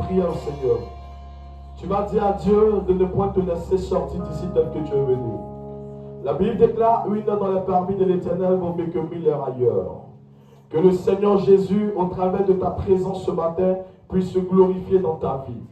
prière, Seigneur. Tu vas dire à Dieu de ne point te laisser sortir d'ici tel que tu es venu. La Bible déclare, une heure dans la parvis de l'Éternel vaut mieux que 1000 heures ailleurs. Que le Seigneur Jésus, au travers de ta présence ce matin, puisse se glorifier dans ta vie.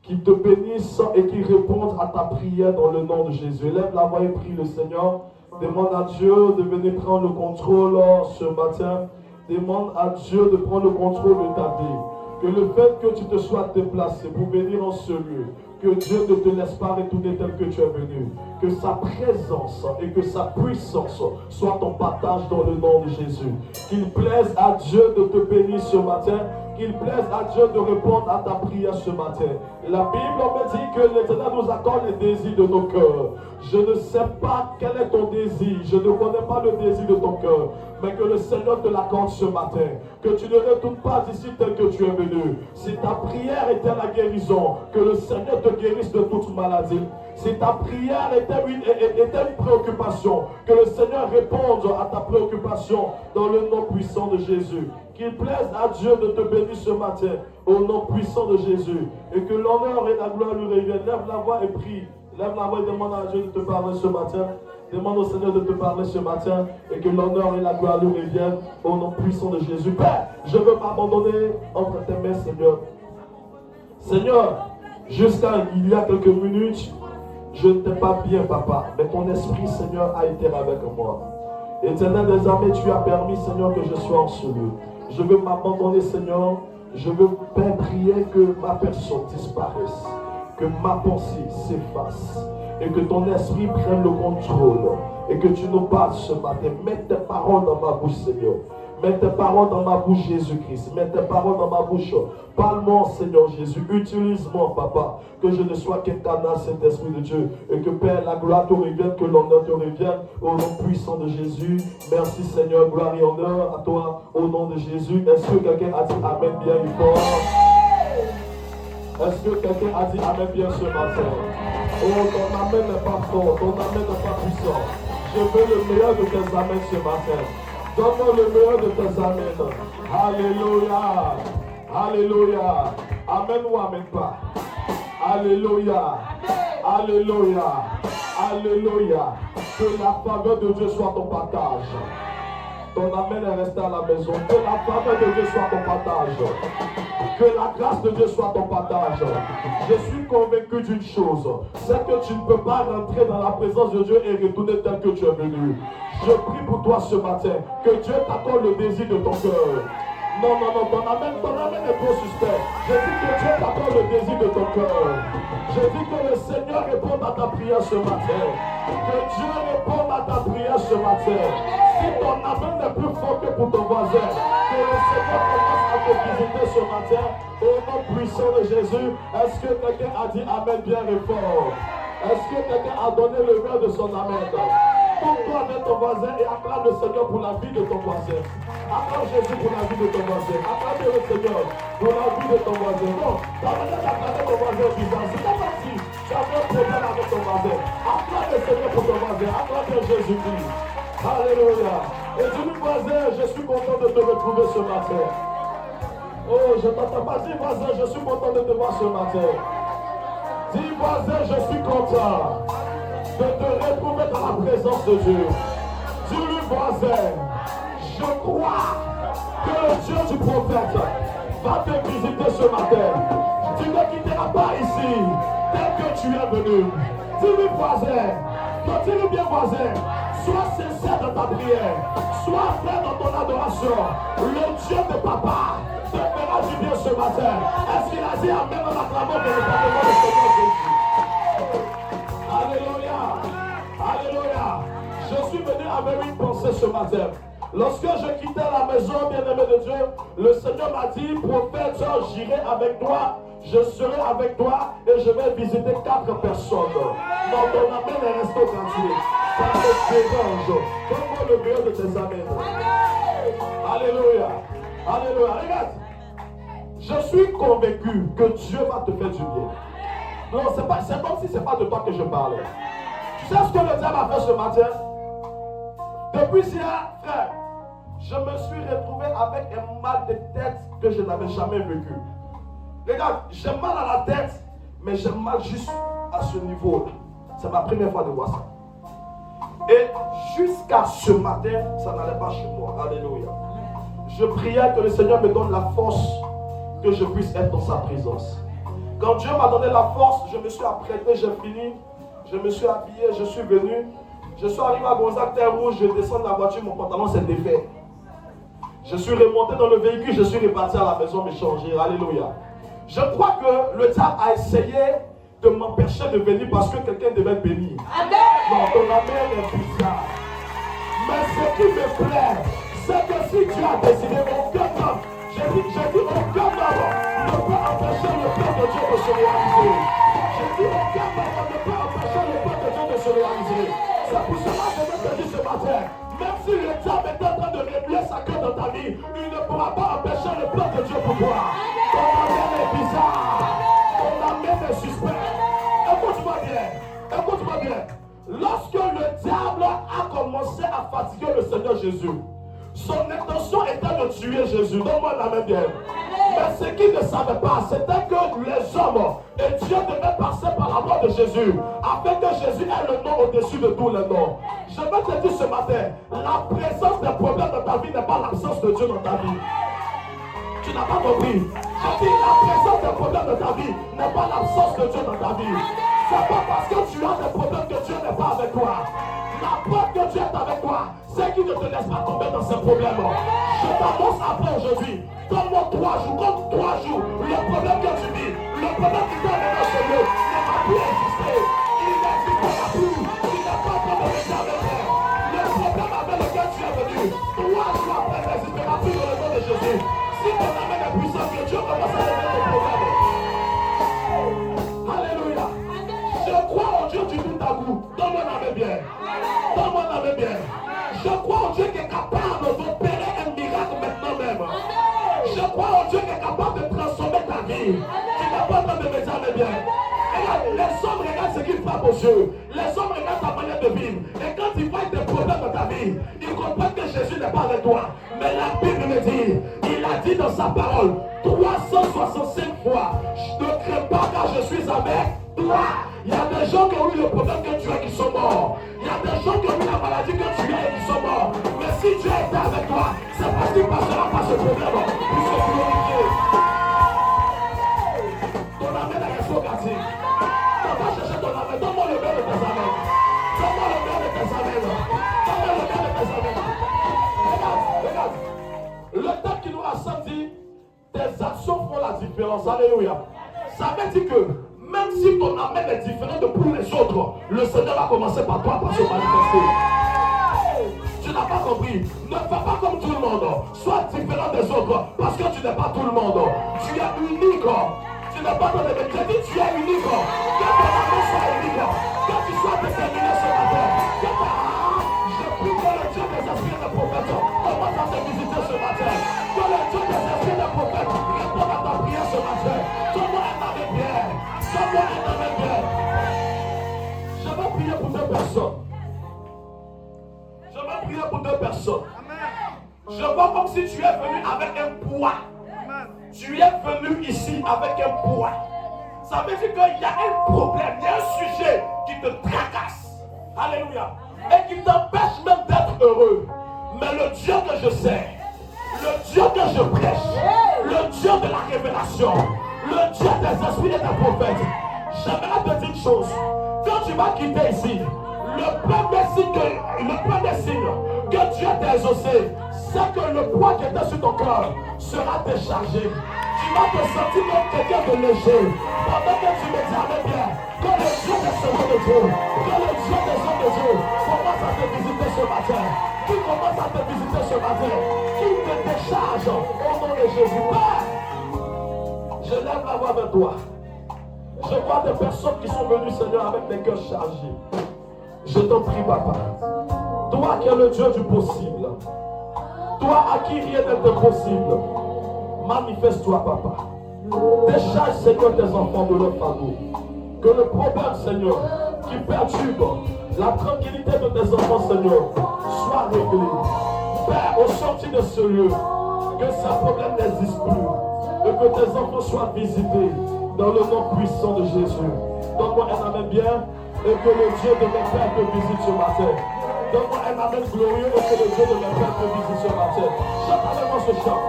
Qu'il te bénisse et qu'il réponde à ta prière dans le nom de Jésus. Lève la voix et prie le Seigneur. Demande à Dieu de venir prendre le contrôle ce matin. Demande à Dieu de prendre le contrôle de ta vie. Que le fait que tu te sois déplacé pour venir en ce lieu, que Dieu ne te laisse pas retourner tel que tu es venu. Que sa présence et que sa puissance soient ton partage dans le nom de Jésus. Qu'il plaise à Dieu de te bénir ce matin. Qu'il plaise à Dieu de répondre à ta prière ce matin. La Bible me dit que l'Éternel nous accorde les désirs de nos cœurs. Je ne sais pas quel est ton désir. Je ne connais pas le désir de ton cœur. Mais que le Seigneur te l'accorde ce matin. Que tu ne retournes pas d'ici tel que tu es venu. Si ta prière était la guérison, que le Seigneur te guérisse de toute maladie. Si ta prière était une préoccupation, que le Seigneur réponde à ta préoccupation dans le nom puissant de Jésus. Qu'il plaise à Dieu de te bénir ce matin au nom puissant de Jésus. Et que l'honneur et la gloire lui reviennent. Lève la voix et prie. Lève la voix et demande à Dieu de te parler ce matin. Demande au Seigneur de te parler ce matin. Et que l'honneur et la gloire lui reviennent au nom puissant de Jésus. Père, je veux m'abandonner entre tes mains, Seigneur. Seigneur, jusqu'à il y a quelques minutes, je n'étais pas bien, papa. Mais ton esprit, Seigneur, a été avec moi. Éternel des armées, tu as permis, Seigneur, que je sois en ce lieu. Je veux m'abandonner, Seigneur. Je veux, Père, prier que ma personne disparaisse. Que ma pensée s'efface. Et que ton esprit prenne le contrôle. Et que tu nous parles ce matin. Mets tes paroles dans ma bouche, Seigneur. Mets tes paroles dans ma bouche, Jésus-Christ. Mets tes paroles dans ma bouche. Parle-moi, Seigneur Jésus. Utilise-moi, papa. Que je ne sois qu'un canal, Saint-Esprit de Dieu. Et que, Père, la gloire te revienne, que l'honneur te revienne. Au nom puissant de Jésus. Merci, Seigneur. Gloire et honneur à toi. Au nom de Jésus. Est-ce que quelqu'un a dit Amen bien fort? Est-ce que quelqu'un a dit Amen bien ce matin? Oh, ton Amen n'est pas fort. Ton Amen n'est pas puissant. Je veux le meilleur de tes Amen ce matin. Donne-moi le meilleur de tes Amen. Alléluia. Alléluia. Amen ou Amen pas. Alléluia. Alléluia. Alléluia. Que la faveur de Dieu soit ton partage. Ton Amen est resté à la maison. Que la faveur de Dieu soit ton partage. Que la grâce de Dieu soit ton partage. Je suis convaincu d'une chose. C'est que tu ne peux pas rentrer dans la présence de Dieu et retourner tel que tu es venu. Je prie pour toi ce matin. Que Dieu t'accorde le désir de ton cœur. Non, ton amen est trop suspect. Je dis que Dieu t'accorde le désir de ton cœur. Je dis que le Seigneur réponde à ta prière ce matin. Que Dieu réponde à ta prière ce matin. Si ton amen n'est plus fort que pour ton voisin, que le Seigneur commence à te visiter ce matin. Au nom puissant de Jésus, est-ce que quelqu'un a dit amen bien et fort? Est-ce que quelqu'un a donné le verre de son amen? Tourne-toi avec ton voisin et acclame le Seigneur pour la vie de ton voisin. Acclame Jésus pour la vie de ton voisin. Acclame le Seigneur pour la vie de ton voisin. Non, ta manière d'acclamer ton voisin est bizarre. C'est pas comme si tu avais un problème avec ton voisin. Acclame le Seigneur pour ton voisin. Acclame Jésus-Christ. Alléluia. Et dis-lui, voisin, je suis content de te retrouver ce matin. Oh, je t'entends pas. Dis, voisin, je suis content de te voir ce matin. Dis, voisin, je suis content de te retrouver dans la présence de Dieu. Dis-lui, voisin, je crois que le Dieu du prophète va te visiter ce matin. Tu ne quitteras pas ici tel que tu es venu. Dis-lui, voisin, continue bien, voisin. Sois sincère dans ta prière. Sois vrai dans ton adoration. Le Dieu de papa te fera du bien ce matin. Est-ce qu'il a dit amen en acclamant que le parlement de Seigneur Jésus? Alléluia. Alléluia. Je suis venu avec une pensée ce matin. Lorsque je quittais la maison, bien-aimé de Dieu, le Seigneur m'a dit, prophète, j'irai avec toi, je serai avec toi et je vais visiter 4 personnes. Non, ton amen est resté au quartier. Ça te dérange. Donne-moi le meilleur de tes amens. Alléluia. Alléluia. Regarde. Je suis convaincu que Dieu va te faire du bien. Non, c'est comme si ce n'est pas de toi que je parle. Tu sais ce que le diable a fait ce matin? Depuis hier, frère, je me suis retrouvé avec un mal de tête que je n'avais jamais vécu. Regarde, j'ai mal à la tête, mais j'ai mal juste à ce niveau-là. C'est ma première fois de voir ça. Et jusqu'à ce matin, ça n'allait pas chez moi. Alléluia. Je priais que le Seigneur me donne la force que je puisse être dans sa présence. Quand Dieu m'a donné la force, je me suis apprêté, j'ai fini, je me suis habillé, je suis venu. Je suis arrivé à Gonzague-Terre-Rouge, je descends de la voiture, mon pantalon s'est défait. Je suis remonté dans le véhicule, je suis reparti à la maison me changer. Alléluia. Je crois que le diable a essayé de m'empêcher de venir parce que quelqu'un devait être béni. Amen. Non, ton amen est bizarre. Mais ce qui me plaît, c'est que si tu as décidé, aucun homme, j'ai dit aucun homme ne peut empêcher le plan de Dieu de se réaliser. J'ai dit aucun homme ne peut empêcher le plan de Dieu de se réaliser. C'est pour cela que je te dis ce matin, même si le diable est en train de remuer sa queue dans ta vie, il ne pourra pas empêcher le plan de Dieu pour toi. Ton amen est bizarre. Ton amen est suspect. Écoute-moi bien. Écoute-moi bien. Lorsque le diable a commencé à fatiguer le Seigneur Jésus, son intention était de tuer Jésus. Donne-moi la main bien. Mais ce qu'il ne savait pas, c'était que les hommes et Dieu devaient passer par la mort de Jésus, afin que Jésus ait le nom au-dessus de tous les noms. Je veux te dire ce matin, la présence des problèmes dans ta vie n'est pas l'absence de Dieu dans ta vie. Tu n'as pas compris. Je dis, la présence des problèmes de ta vie n'est pas l'absence de Dieu dans ta vie. C'est pas parce que tu as des problèmes que Dieu n'est pas avec toi. La preuve que Dieu est avec toi, c'est qu'il ne te laisse pas tomber dans ces problèmes. Je t'annonce après aujourd'hui, donne-moi 3 jours, comme 3 jours, le problème que tu vis, le problème qui t'a mené chez nous, ne va plus exister. Il n'existera plus. Il n'est pas en train de rester avec toi. Le problème avec lequel tu es venu, 3 jours après, n'existera plus dans le nom de Jésus. Si ton amen est puissant, que Dieu commence à régler ton problème. Alléluia. Je crois au Dieu du bout à bout. Donne-moi la main bien. Donne-moi la main bien. Je crois au Dieu qui est capable d'opérer un miracle maintenant même. Je crois au Dieu qui est capable de transformer ta vie. Tu n'as pas besoin de me dire bien. Regarde, les hommes regardent ce qu'ils frappent aux yeux. Les hommes regardent ta manière de vivre. Et quand ils voient des problèmes dans ta vie, ils comprennent que Jésus n'est pas avec toi. Mais la Bible me dit, il a dit dans sa parole 365 fois, je ne crains pas car je suis avec toi. Il y a des gens qui ont eu le problème que tu as qui sont morts. Il y a des gens qui ont eu la maladie que tu as et qui sont morts. Mais si Dieu était avec toi, c'est parce qu'il ne passera pas ce problème pour se glorifier. Ton amen est resté au quartier. On va chercher ton amen. Donne-moi le meilleur de tes amens. Donne-moi le meilleur de tes amens. Donne-moi le meilleur de tes amens. Regarde. Le temps qui nous rassemble dit, tes actions font la différence. Alléluia. Ça veut dire que même si ton amen est différent de tous les autres, le Seigneur va commencer par toi pour se manifester. Tu n'as pas compris. Ne fais pas comme tout le monde. Sois différent des autres parce que tu n'es pas tout le monde. Tu es unique. Tu n'es pas dans les mêmes. J'ai dit tu es unique. Que ton amen soit unique. Que tu sois déterminé ce matin. Je prie que le Dieu des esprits des prophètes commence à te visiter ce matin. Que le Dieu des esprits des prophètes réponde à ta prière ce matin. Donne-moi un amen bien. Donne-moi un amen bien. Je vais prier pour 2 personnes. Je vais prier pour 2 personnes. Je vois comme si tu es venu avec un poids. Tu es venu ici avec un poids. Ça veut dire qu'il y a un problème, il y a un sujet qui te tracasse. Alléluia. Et qui t'empêche même d'être heureux. Mais le Dieu que je sais, le Dieu que je prêche, le Dieu de la révélation, le Dieu des esprits et des prophètes, j'aimerais te dire une chose. Quand tu vas quitter ici, le premier signe que Dieu t'a exaucé, c'est que le poids qui était sur ton cœur sera déchargé. Tu vas te sentir comme quelqu'un de léger. Pendant que tu me dis bien, que le Dieu des semeurs de Dieu, que le Dieu des hommes de Dieu commence à te visiter ce matin. Qui commence à te visiter ce matin. Qui te décharge au nom de Jésus. Père, je lève la voix vers toi. Je vois des personnes qui sont venues, Seigneur, avec des cœurs chargés. Je t'en prie, Papa. Toi qui es le Dieu du possible. Toi à qui rien n'est impossible. Manifeste-toi, Papa. Décharge, Seigneur, tes enfants de leur fardeau. Que le problème, Seigneur, qui perturbe la tranquillité de tes enfants, Seigneur, soit réglé. Père, au sortir de ce lieu, que ce problème n'existe plus. Et que tes enfants soient visités dans le nom puissant de Jésus. Donne-moi un amen bien et que le Dieu de mes pères te visite ce matin. Donne-moi un amen glorieux et que le Dieu de mes pères te visite ce matin. Chante avec moi ce chant.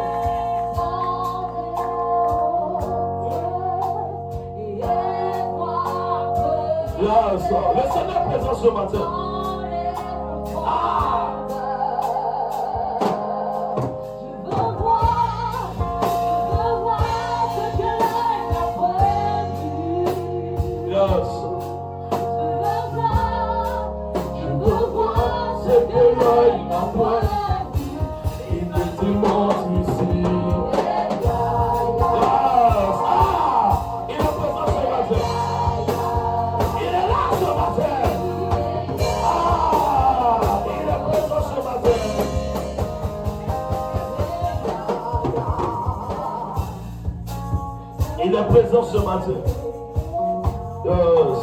Yes. Le Seigneur est présent ce matin. Il est présent ce matin. Yes.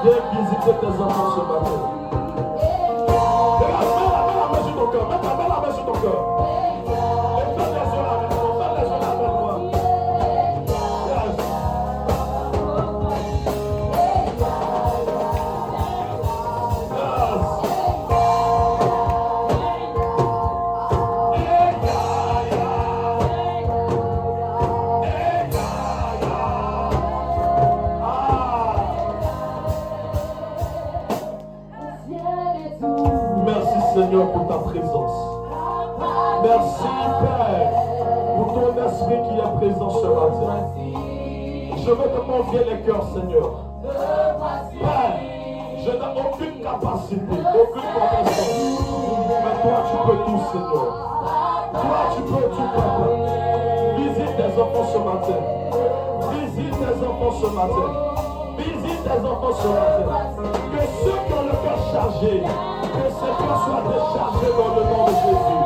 Viens visiter tes enfants ce matin. Mets la main sur ton cœur. Mets la main sur ton cœur. Et fais les yeux avec moi. Fais les yeux avec moi. Yes. Seigneur, pour ta présence. Merci, Père, pour ton esprit qui est présent ce matin. Je veux te confier les cœurs, Seigneur. Père, je n'ai aucune capacité, aucune compétence. Mais toi, tu peux tout, Seigneur. Toi, tu peux tout, Papa. Visite tes enfants ce matin. Visite tes enfants ce matin. Visite tes enfants ce matin. Que ceux qui ont le cœur chargé, que ce cœur soit déchargé dans le nom de Jésus.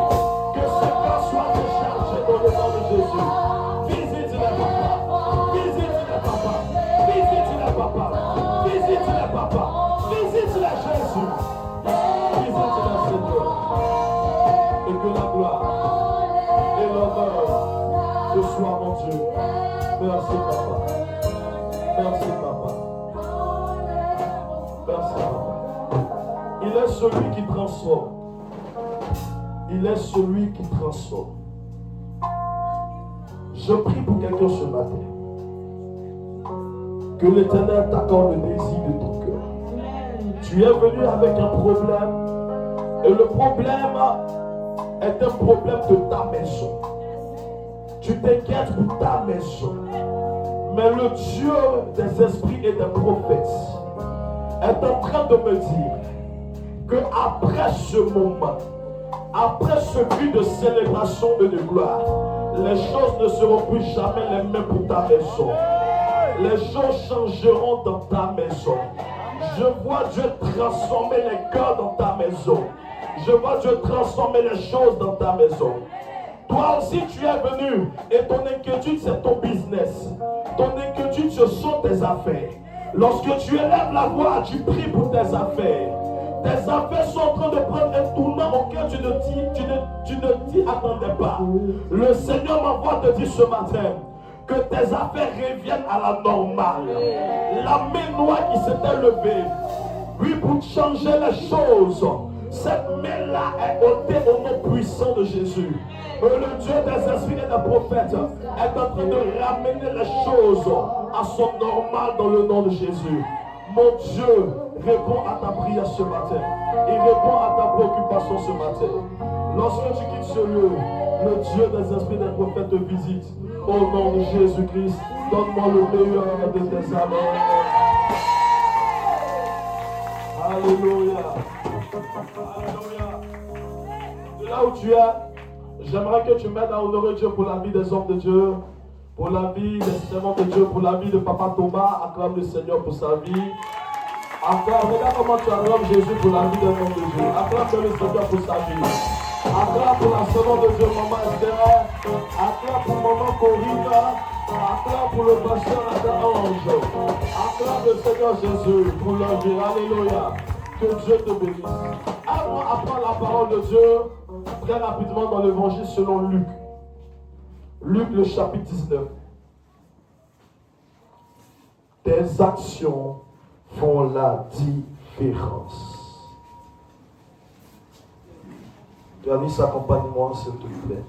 Que ce cœur soit déchargé dans le nom de Jésus. Visite les papas. Visite les papas. Visite les papas. Visite les papas. Visite les Jésus. Visite les Seigneur. Et que la gloire et l'honneur te soient, mon Dieu. Merci, Papa. Merci, Papa. Merci, Papa. Il est celui qui transforme. Il est celui qui transforme. Je prie pour quelqu'un ce matin. Que l'Éternel t'accorde le désir de ton cœur. Tu es venu avec un problème. Et le problème est un problème de ta maison. Tu t'inquiètes pour ta maison. Mais le Dieu des esprits et des prophètes est en train de me dire que après ce moment, après ce cri de célébration et de gloire, les choses ne seront plus jamais les mêmes pour ta maison. Les choses changeront dans ta maison. Je vois Dieu transformer les cœurs dans ta maison. Je vois Dieu transformer les choses dans ta maison. Toi aussi tu es venu et ton inquiétude c'est ton business. Ton inquiétude ce sont tes affaires. Lorsque tu élèves la voix, tu pries pour tes affaires. Tes affaires sont en train de prendre un tournant auquel tu ne t'y attendais pas. Le Seigneur m'envoie te dire ce matin que tes affaires reviennent à la normale. La main noire qui s'était levée, oui, pour changer les choses, cette main-là est ôtée au nom puissant de Jésus. Le Dieu des esprits et des prophètes est en train de ramener les choses à son normal dans le nom de Jésus. Mon Dieu répond à ta prière ce matin. Il répond à ta préoccupation ce matin. Lorsque tu quittes ce lieu, le Dieu des esprits et des prophètes te visite. Au nom de Jésus-Christ, donne-moi le meilleur de tes amens. Alléluia. Alléluia. De là où tu es, j'aimerais que tu m'aides à honorer Dieu pour la vie des hommes de Dieu, pour la vie des servants de Dieu, pour la vie de Papa Thomas. Acclame le Seigneur pour sa vie. Acclame, regarde comment tu acclames Jésus pour la vie des hommes de Dieu. Acclame le Seigneur pour sa vie. Acclame pour la servante de Dieu, Maman Esther. Acclame pour Maman Corina. Acclame pour le pasteur Ange. Acclame le Seigneur Jésus pour leur vie. Alléluia. Que Dieu te bénisse. Allons apprendre la parole de Dieu très rapidement dans l'évangile selon Luc. Luc le chapitre 19. Tes actions font la différence. Gladys, accompagne-moi s'il te plaît.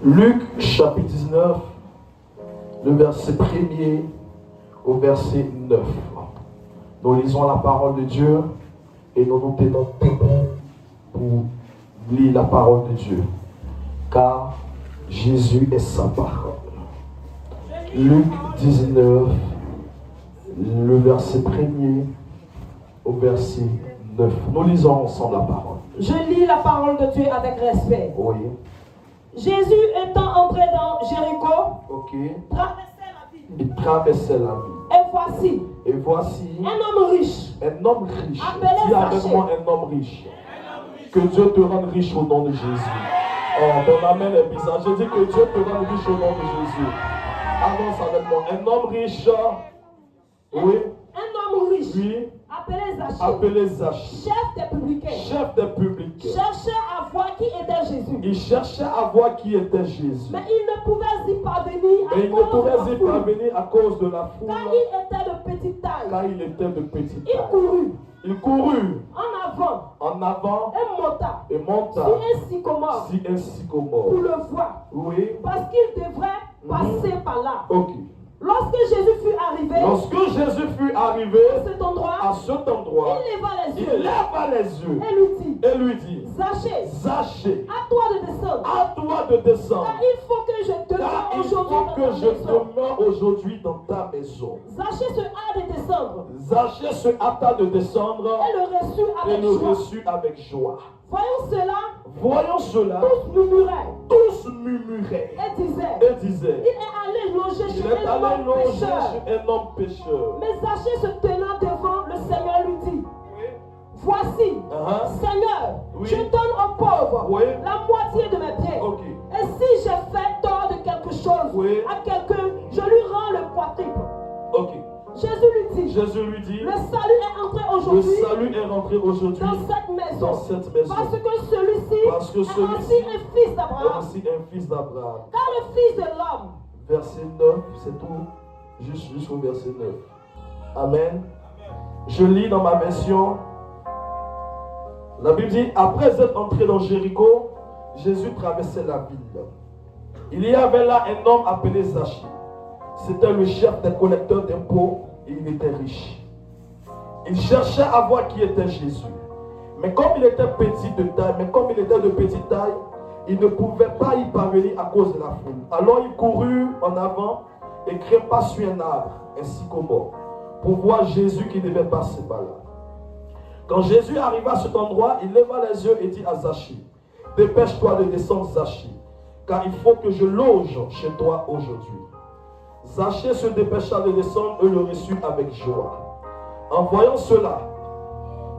Luc chapitre 19, le verset 1er au verset 9. Nous lisons la parole de Dieu et nous nous tenons debout pour lire la parole de Dieu. Car Jésus est sa parole. Luc 19, le verset 1er au verset 9. Nous lisons ensemble la parole. Je lis la parole de Dieu avec respect. Oui. Jésus étant entré dans Jéricho, traversait la ville. Il traversait la ville. Et voici un homme riche. Un homme riche. Appelé Dis avec Zachée. moi un homme riche. Que Dieu te rende riche au nom de Jésus. Oh, ton amen est bizarre. Je dis que Dieu te rende riche au nom de Jésus. Avance avec moi. Un homme riche. Oui. Un homme riche. Oui. Appelé Zachée. Chef des publicains. Cherchait à voir qui était Jésus. Il cherchait à voir qui était Jésus. Mais il ne pouvait y parvenir à cause de la foule. Car il était de petite taille. Il courut en avant et monta sur un sycomore pour le voir. Oui. Parce qu'il devrait passer par là. Ok. Lorsque Jésus fut arrivé à cet endroit, il leva les yeux et lui dit Zachée, à toi de descendre. Car il faut que je demeure aujourd'hui dans ta maison. Zachée se hâta de descendre et le reçut avec joie. Voyons cela, tous murmuraient et disaient il est allé loger chez un homme pécheur. Mais Zachée se tenant devant le Seigneur lui dit voici, Seigneur, je donne aux pauvres la moitié de mes biens. Et si j'ai fait tort de quelque chose à quelqu'un, je lui rends le quadruple. Jésus lui dit le salut est rentré aujourd'hui dans cette maison. Parce que celui-ci est aussi un fils d'Abraham. Car le fils de l'homme. Verset 9, c'est tout. Jusqu'au verset 9. Amen. Je lis dans ma version. La Bible dit, après être entré dans Jéricho, Jésus traversait la ville. Il y avait là un homme appelé Zachée. C'était le chef des collecteurs d'impôts et il était riche. Il cherchait à voir qui était Jésus. Mais comme il était de petite taille, il ne pouvait pas y parvenir à cause de la foule. Alors il courut en avant et grimpa sur un arbre, un sycomore, pour voir Jésus qui devait passer par là. Quand Jésus arriva à cet endroit, il leva les yeux et dit à Zachée, dépêche-toi de descendre, Zachée, car il faut que je loge chez toi aujourd'hui. Zachée se dépêcha de descendre et le reçut avec joie. En voyant cela,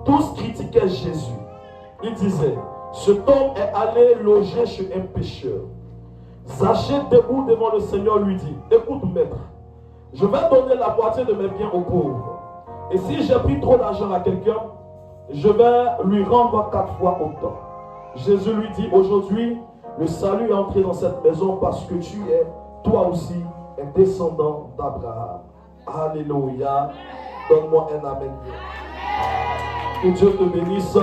tous critiquaient Jésus. Ils disaient, cet homme est allé loger chez un pécheur. Zachée, debout devant le Seigneur, lui dit, écoute maître, je vais donner la moitié de mes biens aux pauvres. Et si j'ai pris trop d'argent à quelqu'un, je vais lui rendre 4 fois autant. Jésus lui dit, aujourd'hui, le salut est entré dans cette maison parce que tu es, toi aussi, un descendant d'Abraham. Alléluia. Donne-moi un amen. Que Dieu te bénisse.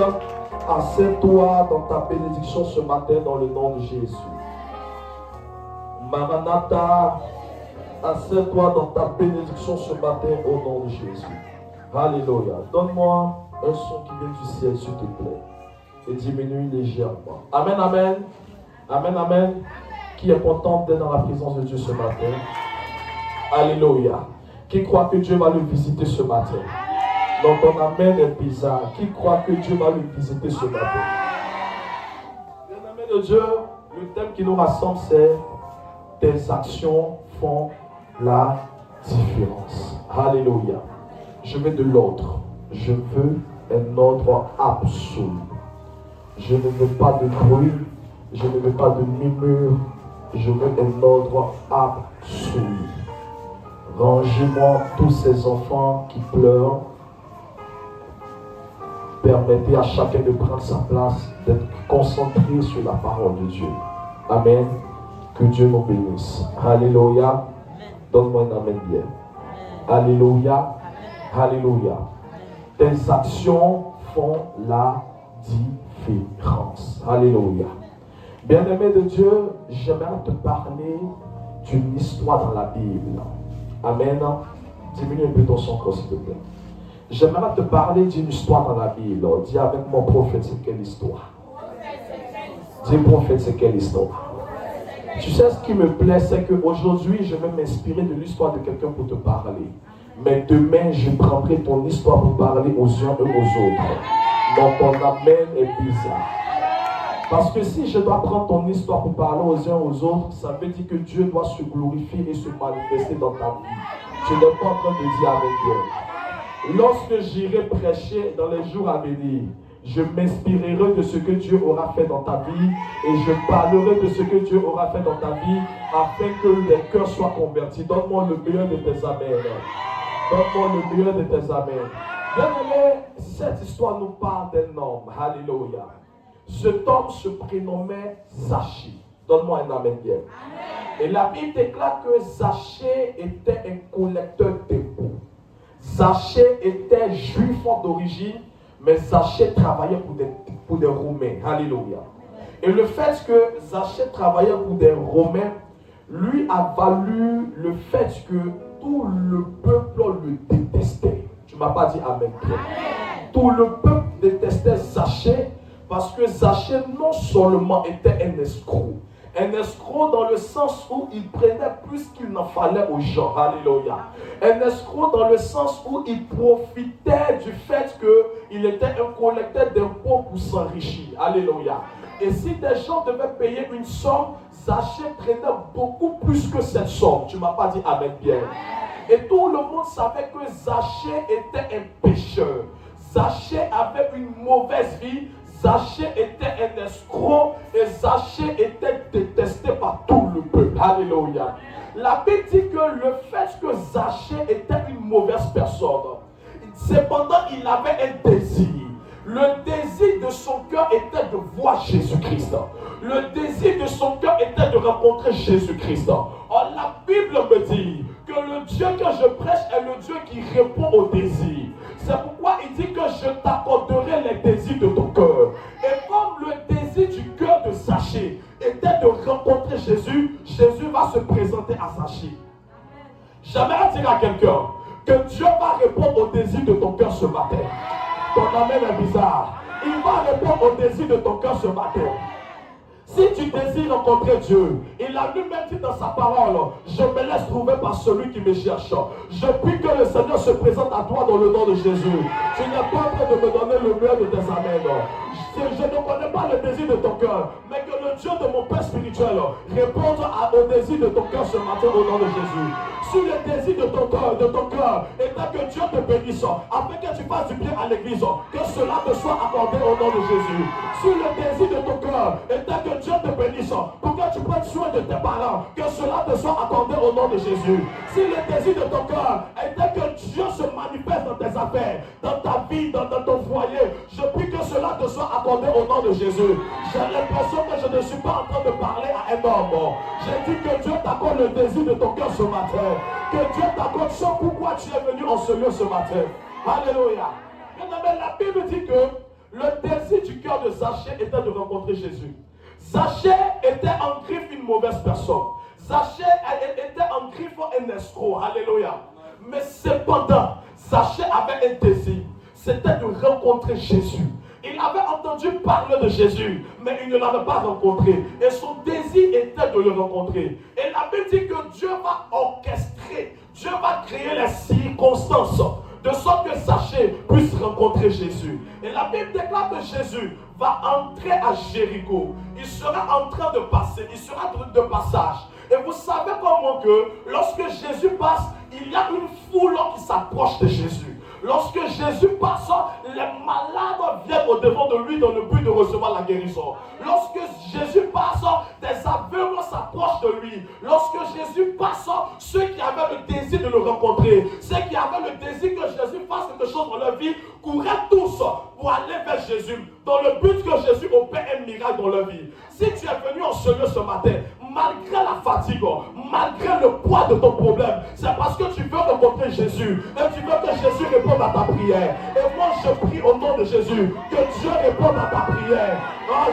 Assieds-toi dans ta bénédiction ce matin dans le nom de Jésus. Maranatha, assieds-toi dans ta bénédiction ce matin au nom de Jésus. Alléluia. Donne-moi un son qui vient du ciel, s'il te plaît. Et diminue légèrement. Amen, amen. Amen, amen. Qui est content d'être dans la présence de Dieu ce matin? Alléluia. Qui croit que Dieu va le visiter ce matin? Donc ton amen est bizarre. Qui croit que Dieu va le visiter ce matin? Bien-aimé de Dieu, le thème qui nous rassemble, c'est tes actions font la différence. Alléluia. Je veux de l'ordre. Je veux un ordre absolu. Je ne veux pas de bruit. Je ne veux pas de murmure. Je veux un ordre absolu. Rangez-moi tous ces enfants qui pleurent. Permettez à chacun de prendre sa place, d'être concentré sur la parole de Dieu. Amen. Que Dieu nous bénisse. Alléluia. Donne-moi un amen bien. Alléluia. Alléluia. Tes actions font la différence. Alléluia. Bien-aimé de Dieu, j'aimerais te parler d'une histoire dans la Bible. Amen. Diminue un peu ton son, s'il te plaît. J'aimerais te parler d'une histoire dans la Bible. Dis avec mon prophète, c'est quelle histoire? Dis prophète, c'est quelle histoire? Tu sais, ce qui me plaît, c'est qu'aujourd'hui, je vais m'inspirer de l'histoire de quelqu'un pour te parler. Mais demain, je prendrai ton histoire pour parler aux uns et aux autres. Donc, ton amen est bizarre. Parce que si je dois prendre ton histoire pour parler aux uns aux autres, ça veut dire que Dieu doit se glorifier et se manifester dans ta vie. Tu n'es pas en train de dire avec Dieu. Lorsque j'irai prêcher dans les jours à venir, je m'inspirerai de ce que Dieu aura fait dans ta vie et je parlerai de ce que Dieu aura fait dans ta vie afin que les cœurs soient convertis. Donne-moi le meilleur de tes amens. Donne-moi le meilleur de tes amens. Bien-aimé, cette histoire nous parle d'un homme. Alléluia. Cet homme se prénommait Zachée. Donne-moi un amen bien. Et la Bible déclare que Zachée était un collecteur d'impôts. Zachée était juif d'origine, mais Zachée travaillait pour des Romains. Alléluia. Et le fait que Zachée travaillait pour des Romains lui a valu le fait que tout le peuple le détestait. Tu ne m'as pas dit amen. Tout le peuple détestait Zachée parce que Zachée non seulement était un escroc dans le sens où il prenait plus qu'il n'en fallait aux gens. Alléluia. Un escroc dans le sens où il profitait du fait qu'il était un collecteur d'impôts pour s'enrichir. Alléluia. Et si des gens devaient payer une somme, Zachée prenait beaucoup plus que cette somme. Tu ne m'as pas dit amen bien. Et tout le monde savait que Zachée était un pécheur. Zachée avait une mauvaise vie. Zachée était un escroc et Zachée était détesté par tout le peuple. Alléluia. La Bible dit que le fait que Zachée était une mauvaise personne, cependant il avait un désir. Le désir de son cœur était de voir Jésus-Christ. Le désir de son cœur était de rencontrer Jésus-Christ. Or, la Bible me dit que le Dieu que je prêche est le Dieu qui répond aux désirs. C'est pourquoi il dit que je t'accorderai les désirs de ton cœur. Et comme le désir du cœur de Zachée était de rencontrer Jésus, Jésus va se présenter à Zachée. J'aimerais dire à quelqu'un que Dieu va répondre aux désirs de ton cœur ce matin. Ton amen est bizarre. Il va répondre au désir de ton cœur ce matin. Si tu désires rencontrer Dieu, il a lui-même dit dans sa parole, je me laisse trouver par celui qui me cherche. Je prie que le Seigneur se présente à toi dans le nom de Jésus. Tu n'es pas en train de me donner le meilleur de tes amens. Je ne connais pas le désir de ton cœur, mais que le Dieu de mon Père spirituel réponde au désir de ton cœur ce matin au nom de Jésus. Si le désir de ton cœur est que Dieu te bénisse, afin que tu fasses du bien à l'église, que cela te soit accordé au nom de Jésus. Si le désir de ton cœur est que Dieu te bénisse, pour que tu prennes soin de tes parents, que cela te soit accordé au nom de Jésus. Si le désir de ton cœur est que Dieu se manifeste dans tes affaires, dans ta vie, dans ton foyer, je prie que cela te soit accordé au nom de Jésus. J'ai l'impression que je ne suis pas en train de parler à un homme. J'ai dit que Dieu t'accorde le désir de ton cœur ce matin. Que Dieu t'accorde ce pourquoi tu es venu en ce lieu ce matin. Alléluia. Mais la Bible dit que le désir du cœur de Zachée était de rencontrer Jésus. Zachée était en griffe une mauvaise personne. Zachée était en griffe un escroc. Alléluia. Mais cependant, Zachée avait un désir. C'était de rencontrer Jésus. Il avait entendu parler de Jésus, mais il ne l'avait pas rencontré. Et son désir était de le rencontrer. Et la Bible dit que Dieu va orchestrer, Dieu va créer les circonstances, de sorte que Zachée puisse rencontrer Jésus. Et la Bible déclare que Jésus va entrer à Jéricho. Il sera en train de passer, il sera de passage. Et vous savez comment que lorsque Jésus passe, il y a une foule qui s'approche de Jésus. Lorsque Jésus passe, les malades viennent au devant de lui dans le but de recevoir la guérison. Lorsque Jésus passe, des aveugles s'approchent de lui. Lorsque Jésus passe, ceux qui avaient le désir de le rencontrer, ceux qui avaient le désir que Jésus fasse quelque chose dans leur vie, couraient tous pour aller vers Jésus, dans le but que Jésus opère un miracle dans leur vie. Si tu es venu en ce lieu ce matin, malgré la fatigue, malgré le poids de ton problème, c'est parce que tu veux rencontrer Jésus et tu veux que Jésus réponde à ta prière. Et moi je prie au nom de Jésus que Dieu réponde à ta prière.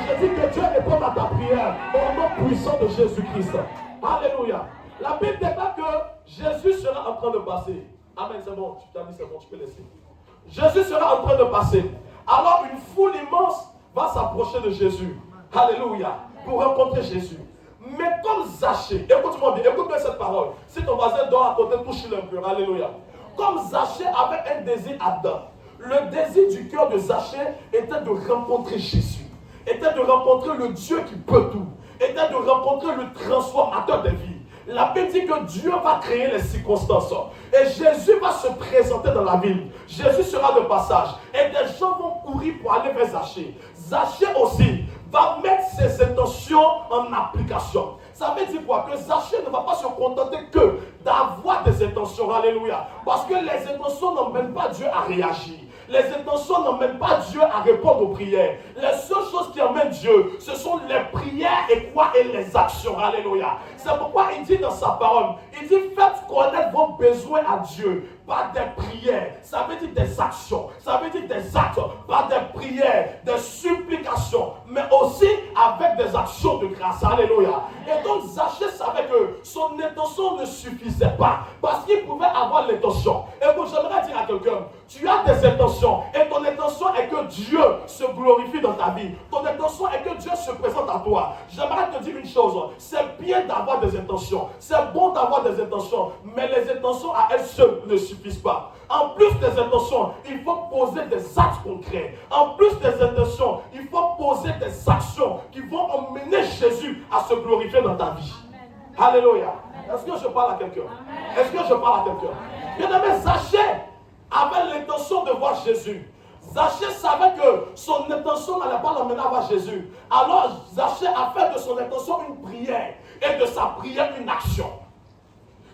Je dis que Dieu réponde à ta prière au nom puissant de Jésus-Christ. Alléluia. La Bible déclare que Jésus sera en train de passer. Amen, c'est bon, tu t'as dit c'est bon, tu peux laisser. Jésus sera en train de passer. Alors une foule immense va s'approcher de Jésus. Alléluia. Pour rencontrer Jésus. Mais comme Zachée, écoute-moi bien, écoute bien cette parole. Si ton voisin dort à côté, touche-le un peu. Alléluia. Comme Zachée avait un désir ardent, le désir du cœur de Zachée était de rencontrer Jésus. Était de rencontrer le Dieu qui peut tout. Était de rencontrer le transformateur des vies. La Bible dit que Dieu va créer les circonstances. Et Jésus va se présenter dans la ville. Jésus sera de passage. Et des gens vont courir pour aller vers Zachée. Zachée aussi va mettre ses intentions en application. Ça veut dire quoi? Que Zachée ne va pas se contenter que d'avoir des intentions. Alléluia. Parce que les intentions n'emmènent pas Dieu à réagir. Les intentions n'emmènent pas Dieu à répondre aux prières. Les seules choses qui emmènent Dieu, ce sont les prières et quoi? Et les actions. Alléluia. C'est pourquoi il dit dans sa parole, il dit faites connaître vos besoins à Dieu par des prières. Ça veut dire des actions. Ça veut dire des actes. Par des prières, des supplications, mais aussi avec des actions de grâce. Alléluia. Et donc Zachée savait que son intention ne suffisait pas. Parce qu'il pouvait avoir l'intention. Et donc j'aimerais dire à quelqu'un, tu as des intentions. Et ton intention est que Dieu se glorifie dans ta vie. Ton intention est que Dieu se présente à toi. J'aimerais te dire une chose. C'est bien d'avoir des intentions. C'est bon d'avoir des intentions. Mais les intentions à elles seules ne suffisent pas. En plus des intentions, il faut poser des actes concrets. En plus des intentions, il faut poser des actions qui vont emmener Jésus à se glorifier dans ta vie. Amen. Alléluia. Est-ce que je parle à quelqu'un? Est-ce que je parle à quelqu'un? Bien-aimé, Zachée avait l'intention de voir Jésus. Zachée savait que son intention n'allait pas l'emmener à voir Jésus. Alors Zachée a fait de son intention une prière et de sa prière une action.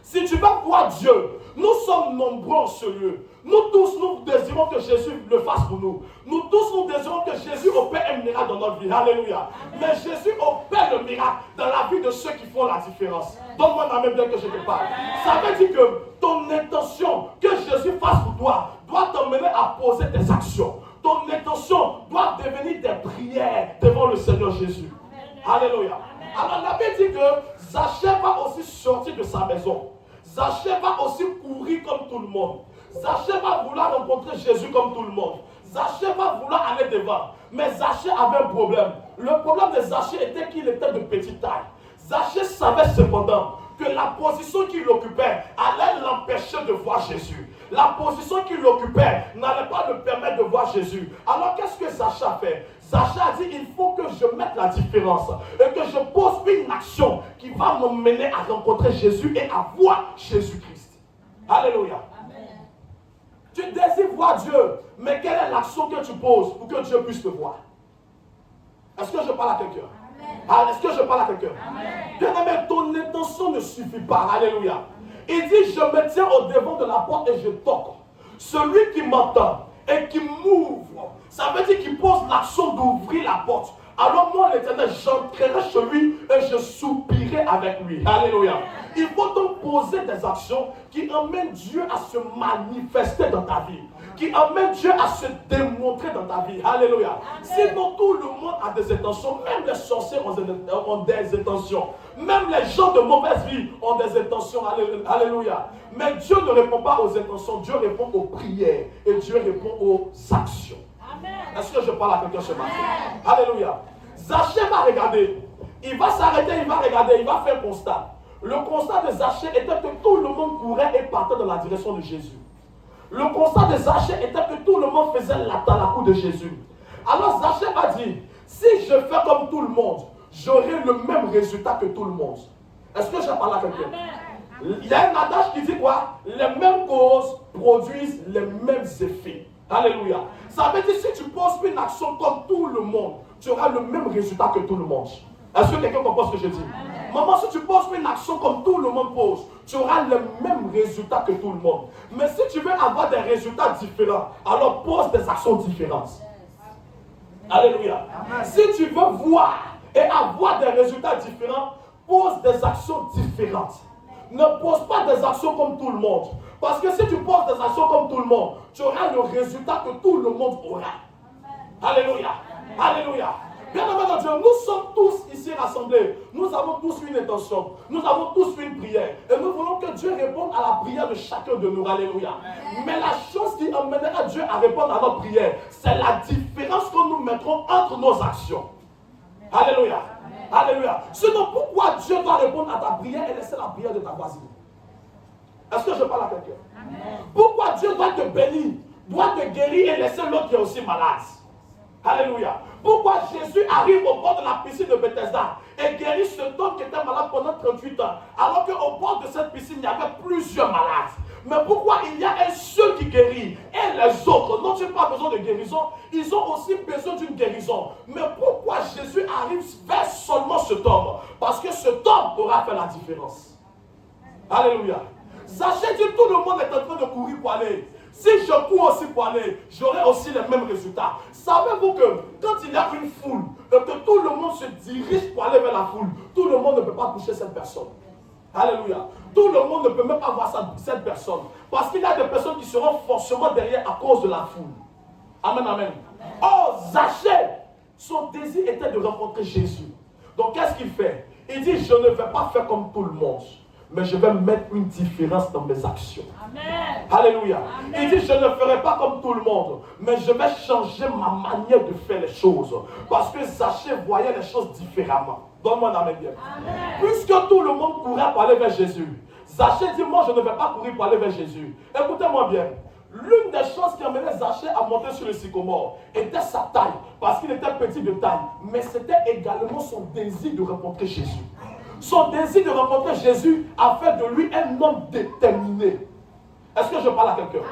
Si tu vas voir Dieu, nous sommes nombreux en ce lieu. Nous tous, nous désirons que Jésus le fasse pour nous. Nous tous, nous désirons que Jésus opère un miracle dans notre vie. Alléluia. Mais Jésus opère le miracle dans la vie de ceux qui font la différence. Donne-moi la même bien que je te parle. Ça veut dire que ton intention que Jésus fasse pour toi doit t'emmener à poser des actions. Ton intention doit devenir des prières devant le Seigneur Jésus. Alléluia. Alors la Bible dit que Zachée va aussi sortir de sa maison. Zachée va aussi courir comme tout le monde. Zachée va vouloir rencontrer Jésus comme tout le monde. Zachée va vouloir aller devant. Mais Zachée avait un problème. Le problème de Zachée était qu'il était de petite taille. Zachée savait cependant que la position qu'il occupait allait l'empêcher de voir Jésus. La position qu'il occupait n'allait pas le permettre de voir Jésus. Alors qu'est-ce que Zachée a fait? Zachée a dit, il faut que je mette la différence et que je pose une action qui va m'emmener à rencontrer Jésus et à voir Jésus-Christ. Alléluia. Amen. Tu désires voir Dieu, mais quelle est l'action que tu poses pour que Dieu puisse te voir? Est-ce que je parle à quelqu'un? Est-ce que je parle à quelqu'un? Bien-aimé, ton intention ne suffit pas. Alléluia. Il dit, je me tiens au devant de la porte et je toque. Celui qui m'entend et qui m'ouvre, ça veut dire qu'il pose l'action d'ouvrir la porte. Alors moi, l'Éternel, j'entrerai chez lui et je soupirai avec lui. Alléluia. Il faut donc poser des actions qui emmènent Dieu à se manifester dans ta vie. Qui emmènent Dieu à se démontrer dans ta vie. Alléluia. Sinon, tout le monde a des intentions. Même les sorciers ont des intentions. Même les gens de mauvaise vie ont des intentions. Alléluia. Mais Dieu ne répond pas aux intentions. Dieu répond aux prières. Et Dieu répond aux actions. Est-ce que je parle à quelqu'un ce matin? Alléluia. Zachée va regarder. Il va s'arrêter, il va regarder, il va faire un constat. Le constat de Zachée était que tout le monde courait et partait dans la direction de Jésus. Le constat de Zachée était que tout le monde faisait la cou de Jésus. Alors Zachée a dit, si je fais comme tout le monde, j'aurai le même résultat que tout le monde. Est-ce que je parle à quelqu'un? Il y a un adage qui dit quoi? Les mêmes causes produisent les mêmes effets. Alléluia. Ça veut dire que si tu poses une action comme tout le monde, tu auras le même résultat que tout le monde. Est-ce que quelqu'un comprend ce que je dis? Maman, si tu poses une action comme tout le monde pose, tu auras le même résultat que tout le monde. Mais si tu veux avoir des résultats différents, alors pose des actions différentes. Alléluia. Si tu veux voir et avoir des résultats différents, pose des actions différentes. Ne pose pas des actions comme tout le monde. Parce que si tu poses des actions comme tout le monde, tu auras le résultat que tout le monde aura. Alléluia. Alléluia. Bien-aimés dans Dieu, nous sommes tous ici rassemblés. Nous avons tous une intention. Nous avons tous une prière. Et nous voulons que Dieu réponde à la prière de chacun de nous. Alléluia. Mais la chose qui amènera Dieu à répondre à notre prière, c'est la différence que nous mettrons entre nos actions. Alléluia. Alléluia. Sinon, pourquoi Dieu doit répondre à ta prière et laisser la prière de ta voisine? Est-ce que je parle à quelqu'un? Pourquoi Dieu doit te bénir, doit te guérir et laisser l'autre qui est aussi malade? Alléluia. Pourquoi Jésus arrive au bord de la piscine de Bethesda et guérit cet homme qui était malade pendant 38 ans, alors qu'au bord de cette piscine, il y avait plusieurs malades? Mais pourquoi il y a un seul qui guérit et les autres n'ont pas besoin de guérison? Ils ont aussi besoin d'une guérison. Mais pourquoi Jésus arrive vers seulement cet homme? Parce que cet homme aura fait la différence. Alléluia. Zaché dit, tout le monde est en train de courir pour aller. Si je cours aussi pour aller, j'aurai aussi les mêmes résultats. Savez-vous que quand il y a une foule et que tout le monde se dirige pour aller vers la foule, tout le monde ne peut pas toucher cette personne. Alléluia. Tout le monde ne peut même pas voir cette personne. Parce qu'il y a des personnes qui seront forcément derrière à cause de la foule. Amen, amen. Or, Zaché, son désir était de rencontrer Jésus. Donc, qu'est-ce qu'il fait? Il dit, je ne vais pas faire comme tout le monde, mais je vais mettre une différence dans mes actions. Amen. Alléluia. Amen. Il dit, je ne ferai pas comme tout le monde, mais je vais changer ma manière de faire les choses. Parce que Zaché voyait les choses différemment. Donne-moi un amen bien. Amen. Puisque tout le monde courait pour aller vers Jésus, Zaché dit, moi je ne vais pas courir pour aller vers Jésus. Écoutez-moi bien. L'une des choses qui amenait Zaché à monter sur le sycomore était sa taille, parce qu'il était petit de taille, mais c'était également son désir de rencontrer Jésus. Son désir de rencontrer Jésus a fait de lui un homme déterminé. Est-ce que je parle à quelqu'un?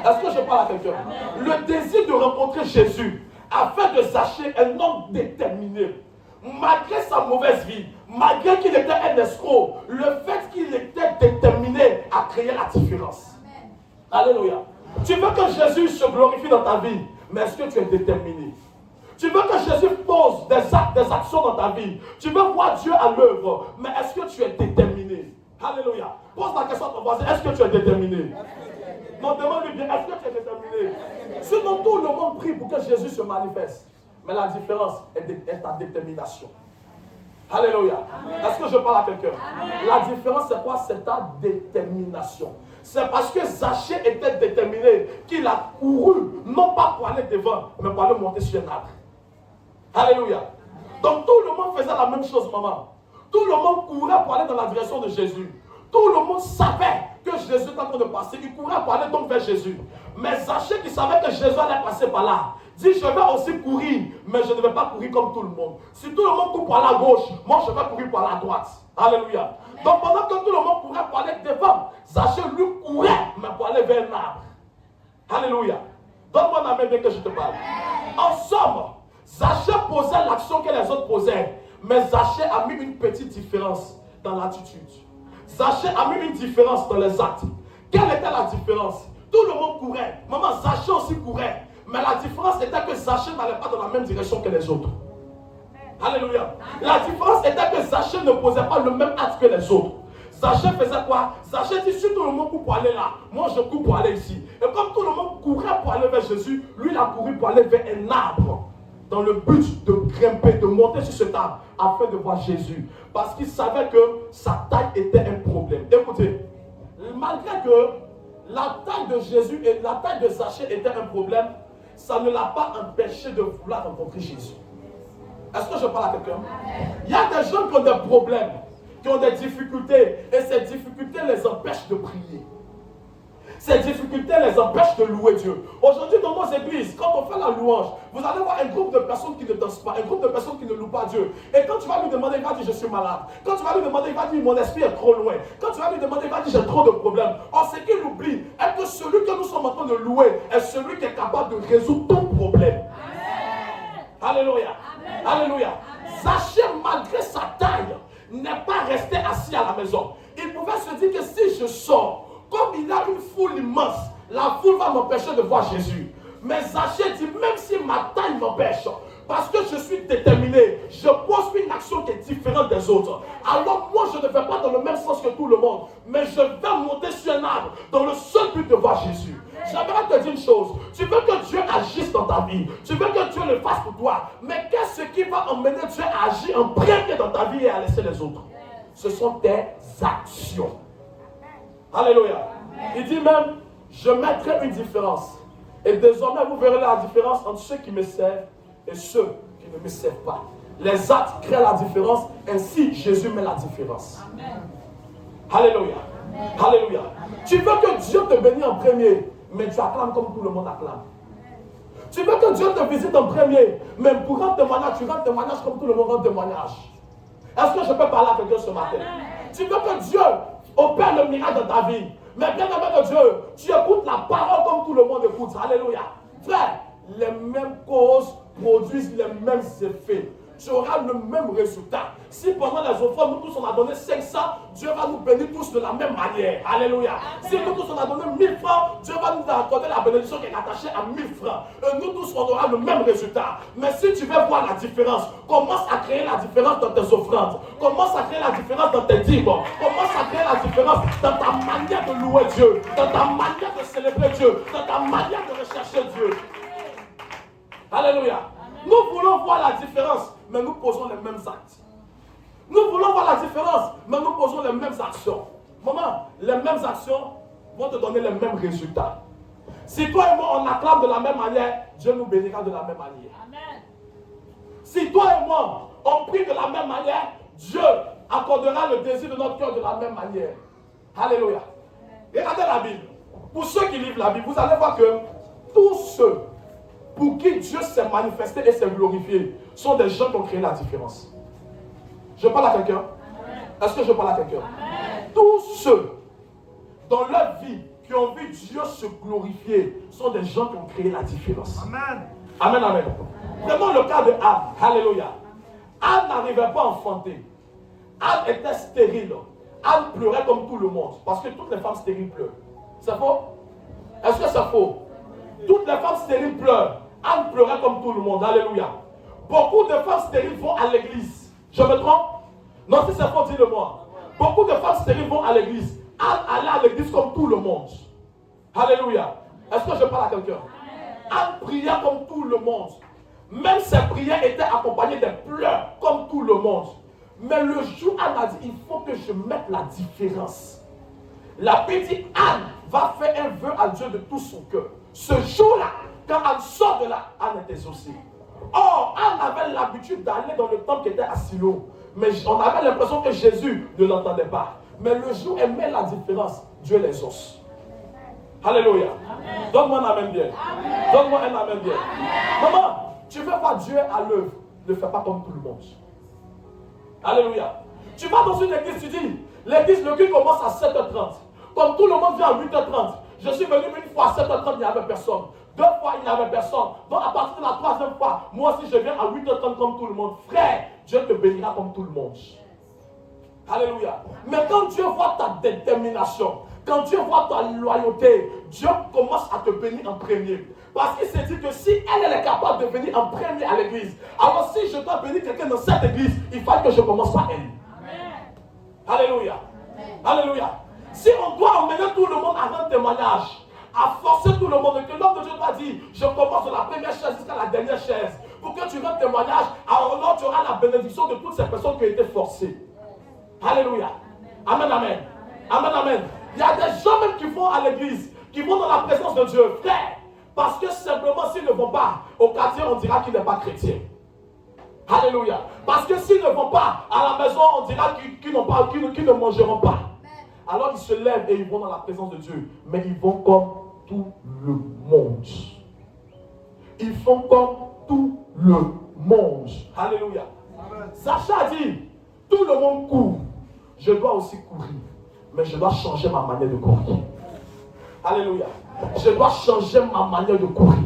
Est-ce que je parle à quelqu'un? Le désir de rencontrer Jésus a fait de Zaché un homme déterminé. Malgré sa mauvaise vie, malgré qu'il était un escroc, le fait qu'il était déterminé à créer la différence. Alléluia. Tu veux que Jésus se glorifie dans ta vie, mais est-ce que tu es déterminé? Tu veux que Jésus pose des actions dans ta vie. Tu veux voir Dieu à l'œuvre, mais est-ce que tu es déterminé? Alléluia. Pose la question à ton voisin, est-ce que tu es déterminé? Non, demande-lui bien, est-ce que tu es déterminé? Sinon, tout le monde prie pour que Jésus se manifeste. Mais la différence est ta détermination. Alléluia. Est-ce que je parle à quelqu'un? La différence, c'est quoi? C'est ta détermination. C'est parce que Zaché était déterminé qu'il a couru, non pas pour aller devant, mais pour aller monter sur un arbre. Alléluia. Donc tout le monde faisait la même chose, maman. Tout le monde courait pour aller dans la direction de Jésus. Tout le monde savait que Jésus était en train de passer. Il courait pour aller donc vers Jésus. Mais Zaché qui savait que Jésus allait passer par là, dit, je vais aussi courir, mais je ne vais pas courir comme tout le monde. Si tout le monde court pour aller à gauche, moi je vais courir pour aller à droite. Alléluia. Donc pendant que tout le monde courait pour aller devant, Zaché lui courait, mais pour aller vers un arbre. Alléluia. Donne-moi la main bien que je te parle. En somme, Zaché posait l'action que les autres posaient, mais Zaché a mis une petite différence dans l'attitude. Zaché a mis une différence dans les actes. Quelle était la différence? Tout le monde courait. Maman, Zaché aussi courait. Mais la différence était que Zaché n'allait pas dans la même direction que les autres. Alléluia. La différence était que Zaché ne posait pas le même acte que les autres. Zaché faisait quoi? Zaché dit, si tout le monde court pour aller là, moi je cours pour aller ici. Et comme tout le monde courait pour aller vers Jésus, lui il a couru pour aller vers un arbre. Dans le but de grimper, de monter sur cet arbre, afin de voir Jésus. Parce qu'il savait que sa taille était un problème. Écoutez, malgré que la taille de Jésus et la taille de Zaché était un problème, ça ne l'a pas empêché de vouloir rencontrer Jésus. Est-ce que je parle à quelqu'un? Il y a des gens qui ont des problèmes, qui ont des difficultés, et ces difficultés les empêchent de prier. Ces difficultés les empêchent de louer Dieu. Aujourd'hui, dans nos églises, quand on fait la louange, vous allez voir un groupe de personnes qui ne dansent pas, un groupe de personnes qui ne louent pas Dieu. Et quand tu vas lui demander, il va dire, je suis malade. Quand tu vas lui demander, il va dire, mon esprit est trop loin. Quand tu vas lui demander, il va dire, j'ai trop de problèmes. Or, ce qu'il oublie est que celui que nous sommes en train de louer est celui qui est capable de résoudre ton problème. Amen. Alléluia. Amen. Alléluia. Zaché, malgré sa taille, n'est pas resté assis à la maison. Il pouvait se dire que si je sors, comme il a une foule immense, la foule va m'empêcher de voir Jésus. Mais Zaché dit, même si ma taille m'empêche, parce que je suis déterminé, je pose une action qui est différente des autres. Alors moi, je ne vais pas dans le même sens que tout le monde, mais je vais monter sur un arbre dans le seul but de voir Jésus. J'aimerais te dire une chose, tu veux que Dieu agisse dans ta vie, tu veux que Dieu le fasse pour toi, mais qu'est-ce qui va emmener Dieu à agir en premier dans ta vie et à laisser les autres? Ce sont tes actions. Alléluia. Il dit même, je mettrai une différence. Et désormais, vous verrez la différence entre ceux qui me servent et ceux qui ne me servent pas. Les actes créent la différence, ainsi Jésus met la différence. Amen. Alléluia. Amen. Alléluia. Amen. Tu veux que Dieu te bénisse en premier, mais tu acclames comme tout le monde acclame. Tu veux que Dieu te visite en premier, mais pour rendre témoignage, tu rends témoignage comme tout le monde rend témoignage. Est-ce que je peux parler à quelqu'un ce matin? Amen. Tu veux que Dieu opère le miracle dans ta vie, mais bien aimé de Dieu, tu écoutes la parole comme tout le monde écoute. Alléluia. Frère, les mêmes causes produisent les mêmes effets. Tu auras le même résultat. Si pendant les offrandes, nous tous on a donné 500, Dieu va nous bénir tous de la même manière. Alléluia. Si nous tous on a donné 1000 francs, Dieu va nous accorder la bénédiction qui est attachée à 1000 francs. Et nous tous on aura le même résultat. Mais si tu veux voir la différence, commence à créer la différence dans tes offrandes. Commence à créer la différence dans tes dîmes. Commence à créer la différence dans ta manière de louer Dieu, dans ta manière de célébrer Dieu, dans ta manière de rechercher Dieu. Alléluia. Nous voulons voir la différence, mais nous posons les mêmes actes. Nous voulons voir la différence, mais nous posons les mêmes actions. Maman, les mêmes actions vont te donner les mêmes résultats. Si toi et moi on acclame de la même manière, Dieu nous bénira de la même manière. Amen. Si toi et moi on prie de la même manière, Dieu accordera le désir de notre cœur de la même manière. Alléluia. Regardez la Bible. Pour ceux qui lisent la Bible, vous allez voir que tous ceux pour qui Dieu s'est manifesté et s'est glorifié sont des gens qui ont créé la différence. Je parle à quelqu'un? Est-ce que je parle à quelqu'un? Tous ceux dans leur vie qui ont vu Dieu se glorifier sont des gens qui ont créé la différence. Amen. Amen, amen. Vraiment le cas de Anne. Alléluia. Anne n'arrivait pas à enfanter. Anne était stérile. Anne pleurait comme tout le monde. Parce que toutes les femmes stériles pleurent. C'est faux? Est-ce que c'est faux? Toutes les femmes stériles pleurent. Anne pleurait comme tout le monde. Alléluia. Beaucoup de femmes stériles vont à l'église. Je me trompe? Non, si c'est faux, dis-le-moi. Beaucoup de femmes stériles vont à l'église. Anne allait à l'église comme tout le monde. Alléluia. Est-ce que je parle à quelqu'un? Anne priait comme tout le monde. Même ses prières étaient accompagnées de pleurs comme tout le monde. Mais le jour, Anne a dit, il faut que je mette la différence. La petite Anne va faire un vœu à Dieu de tout son cœur. Ce jour-là, quand Anne sort de là, Anne est exaucée. Or, Anne avait l'habitude d'aller dans le temple qui était à Silo. Mais on avait l'impression que Jésus ne l'entendait pas. Mais le jour où elle met la différence, Dieu les exauce. Alléluia. Donne-moi un amen bien. Donne-moi un amen bien. Maman, tu veux voir Dieu à l'œuvre, ne fais pas comme tout le monde. Alléluia. Tu vas dans une église, tu dis, l'église, le culte commence à 7h30. Comme tout le monde vient à 8h30. Je suis venu une fois à 7h30, il n'y avait personne. 2 fois, il n'y avait personne. Donc à partir de la 3e fois, moi aussi je viens à 8h30 comme tout le monde. Frère, Dieu te bénira comme tout le monde. Alléluia. Mais quand Dieu voit ta détermination, quand Dieu voit ta loyauté, Dieu commence à te bénir en premier. Parce qu'il s'est dit que si elle est capable de venir en premier à l'église, alors si je dois bénir quelqu'un dans cette église, il faut que je commence par elle. Amen. Alléluia. Amen. Alléluia. Si on doit emmener tout le monde à rendre témoignage, à forcer tout le monde, que l'homme de Dieu doit dire, je commence de la première chaise jusqu'à la dernière chaise, pour que tu rendes témoignage, alors tu auras la bénédiction de toutes ces personnes qui ont été forcées. Alléluia. Amen, amen. Amen, amen. Il y a des gens même qui vont à l'église, qui vont dans la présence de Dieu, frère, parce que simplement s'ils ne vont pas au quartier, on dira qu'il n'est pas chrétien. Alléluia. Parce que s'ils ne vont pas à la maison, on dira qu'ils ne mangeront pas. Alors ils se lèvent et ils vont dans la présence de Dieu. Mais ils vont comme tout le monde. Ils font comme tout le monde. Alléluia. Zaché a dit, tout le monde court. Je dois aussi courir. Mais je dois changer ma manière de courir. Alléluia. Je dois changer ma manière de courir.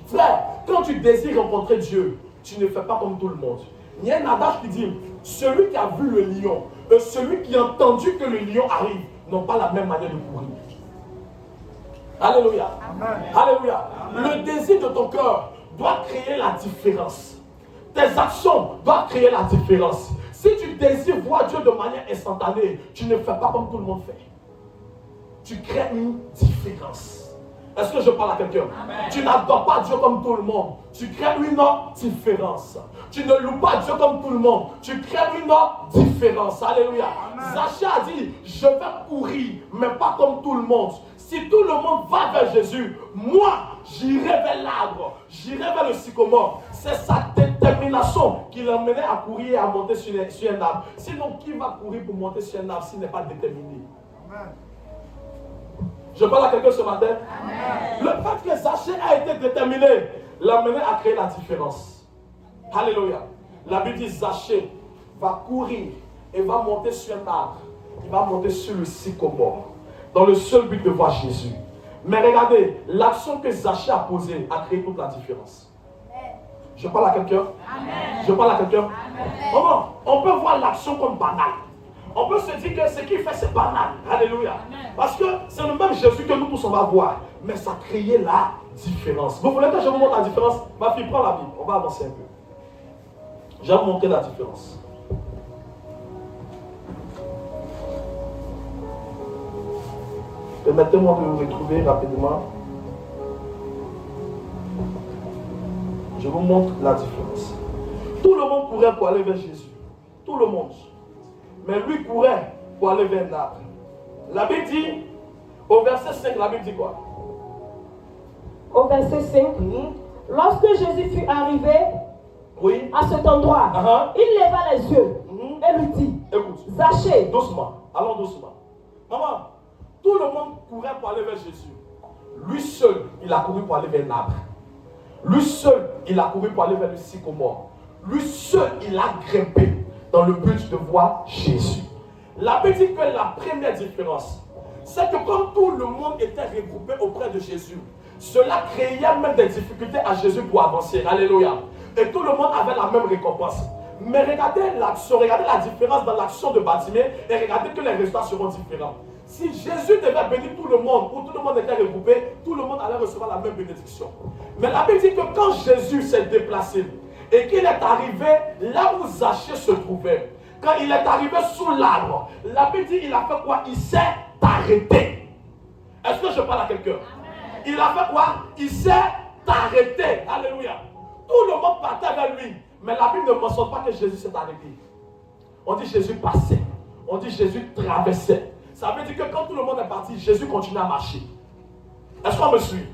Frère, quand tu désires rencontrer Dieu, tu ne fais pas comme tout le monde. Il y a un adage qui dit, celui qui a vu le lion et celui qui a entendu que le lion arrive n'ont pas la même manière de courir. Alléluia. Amen. Alléluia. Amen. Le désir de ton cœur doit créer la différence. Tes actions doivent créer la différence. Si tu désires voir Dieu de manière instantanée, tu ne fais pas comme tout le monde fait. Tu crées une différence. Est-ce que je parle à quelqu'un? Tu n'adores pas Dieu comme tout le monde. Tu crées une différence. Tu ne loues pas Dieu comme tout le monde. Tu crées une différence. Alléluia. Zaché a dit, je vais courir, mais pas comme tout le monde. Si tout le monde va vers Jésus, moi, j'irai vers l'arbre. J'irai vers le sycomore. C'est sa détermination qui l'emmenait à courir et à monter sur un arbre. Sinon, qui va courir pour monter sur un arbre s'il n'est pas déterminé? Amen. Je parle à quelqu'un ce matin. Amen. Le fait que Zaché a été déterminé l'a mené à créer la différence. Alléluia. La Bible dit Zaché va courir et va monter sur un arbre. Il va monter sur le sycomore dans le seul but de voir Jésus. Mais regardez, l'action que Zaché a posée a créé toute la différence. Je parle à quelqu'un. Je parle à quelqu'un. On peut voir l'action comme banale. On peut se dire que ce qu'il fait c'est banal. Alléluia. Parce que c'est le même Jésus que nous tous on va voir. Mais ça a créé la différence. Vous voulez que je vous montre la différence? Ma fille, prends la Bible. On va avancer un peu. Je vais vous montrer la différence. Permettez-moi de vous retrouver rapidement. Je vous montre la différence. Tout le monde courait pour aller vers Jésus. Tout le monde. Mais lui courait pour aller vers un arbre. La Bible dit, au verset 5, la Bible dit quoi? Au verset 5, lorsque Jésus fut arrivé à cet endroit, il leva les yeux et lui dit, écoute, Zaché, doucement, allons doucement. Maman, tout le monde courait pour aller vers Jésus. Lui seul, il a couru pour aller vers un arbre. Lui seul, il a couru pour aller vers le sycomore. Lui seul, il a grimpé dans le but de voir Jésus. La Bible dit que la première différence, c'est que quand tout le monde était regroupé auprès de Jésus, cela créait même des difficultés à Jésus pour avancer. Alléluia. Et tout le monde avait la même récompense. Mais regardez l'action, regardez la différence dans l'action de Bartimée et regardez que les résultats seront différents. Si Jésus devait bénir tout le monde, où tout le monde était regroupé, tout le monde allait recevoir la même bénédiction. Mais la Bible dit que quand Jésus s'est déplacé et qu'il est arrivé là où Zaché se trouvait, quand il est arrivé sous l'arbre, la Bible dit il a fait quoi? Il s'est arrêté. Est-ce que je parle à quelqu'un? Il a fait quoi? Il s'est arrêté. Alléluia. Tout le monde partait vers lui. Mais la Bible ne mentionne pas que Jésus s'est arrêté. On dit Jésus passait. On dit Jésus traversait. Ça veut dire que quand tout le monde est parti, Jésus continue à marcher. Est-ce qu'on me suit?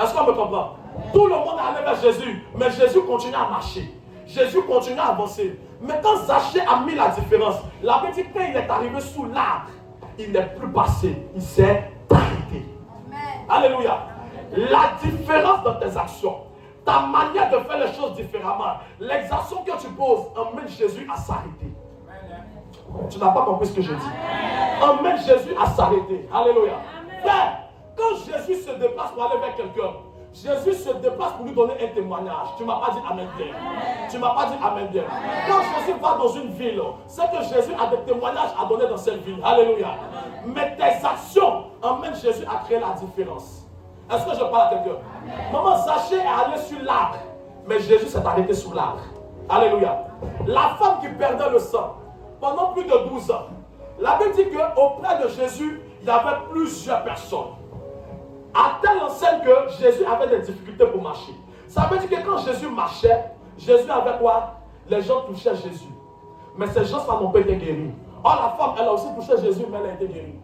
Est-ce qu'on me comprend? Tout le monde allait vers Jésus, mais Jésus continue à marcher. Jésus continue à avancer. Mais quand Zaché a mis la différence, la Bible dit que quand il est arrivé sous l'arbre, il n'est plus passé, il s'est arrêté. Alléluia. La différence dans tes actions, ta manière de faire les choses différemment, l'exaction que tu poses emmène Jésus à s'arrêter. Tu n'as pas compris ce que je dis. Emmène Jésus à s'arrêter. Alléluia. Frère, quand Jésus se déplace pour aller vers quelqu'un, Jésus se déplace pour lui donner un témoignage. Tu ne m'as pas dit Amen bien. Tu ne m'as pas dit Amen bien. Quand Jésus va dans une ville, c'est que Jésus a des témoignages à donner dans cette ville. Alléluia. Mais tes actions emmènent Jésus à créer la différence. Est-ce que je parle à quelqu'un? Maman, Zaché est allé sur l'arbre, mais Jésus s'est arrêté sous l'arbre. Alléluia. La femme qui perdait le sang pendant plus de 12 ans, la Bible dit qu'auprès de Jésus, il y avait plusieurs personnes. À telle enseigne que Jésus avait des difficultés pour marcher. Ça veut dire que quand Jésus marchait, Jésus avait quoi? Les gens touchaient Jésus. Mais ces gens, ça n'ont pas été guéris. Or, la femme, elle a aussi touché Jésus, mais elle a été guérie.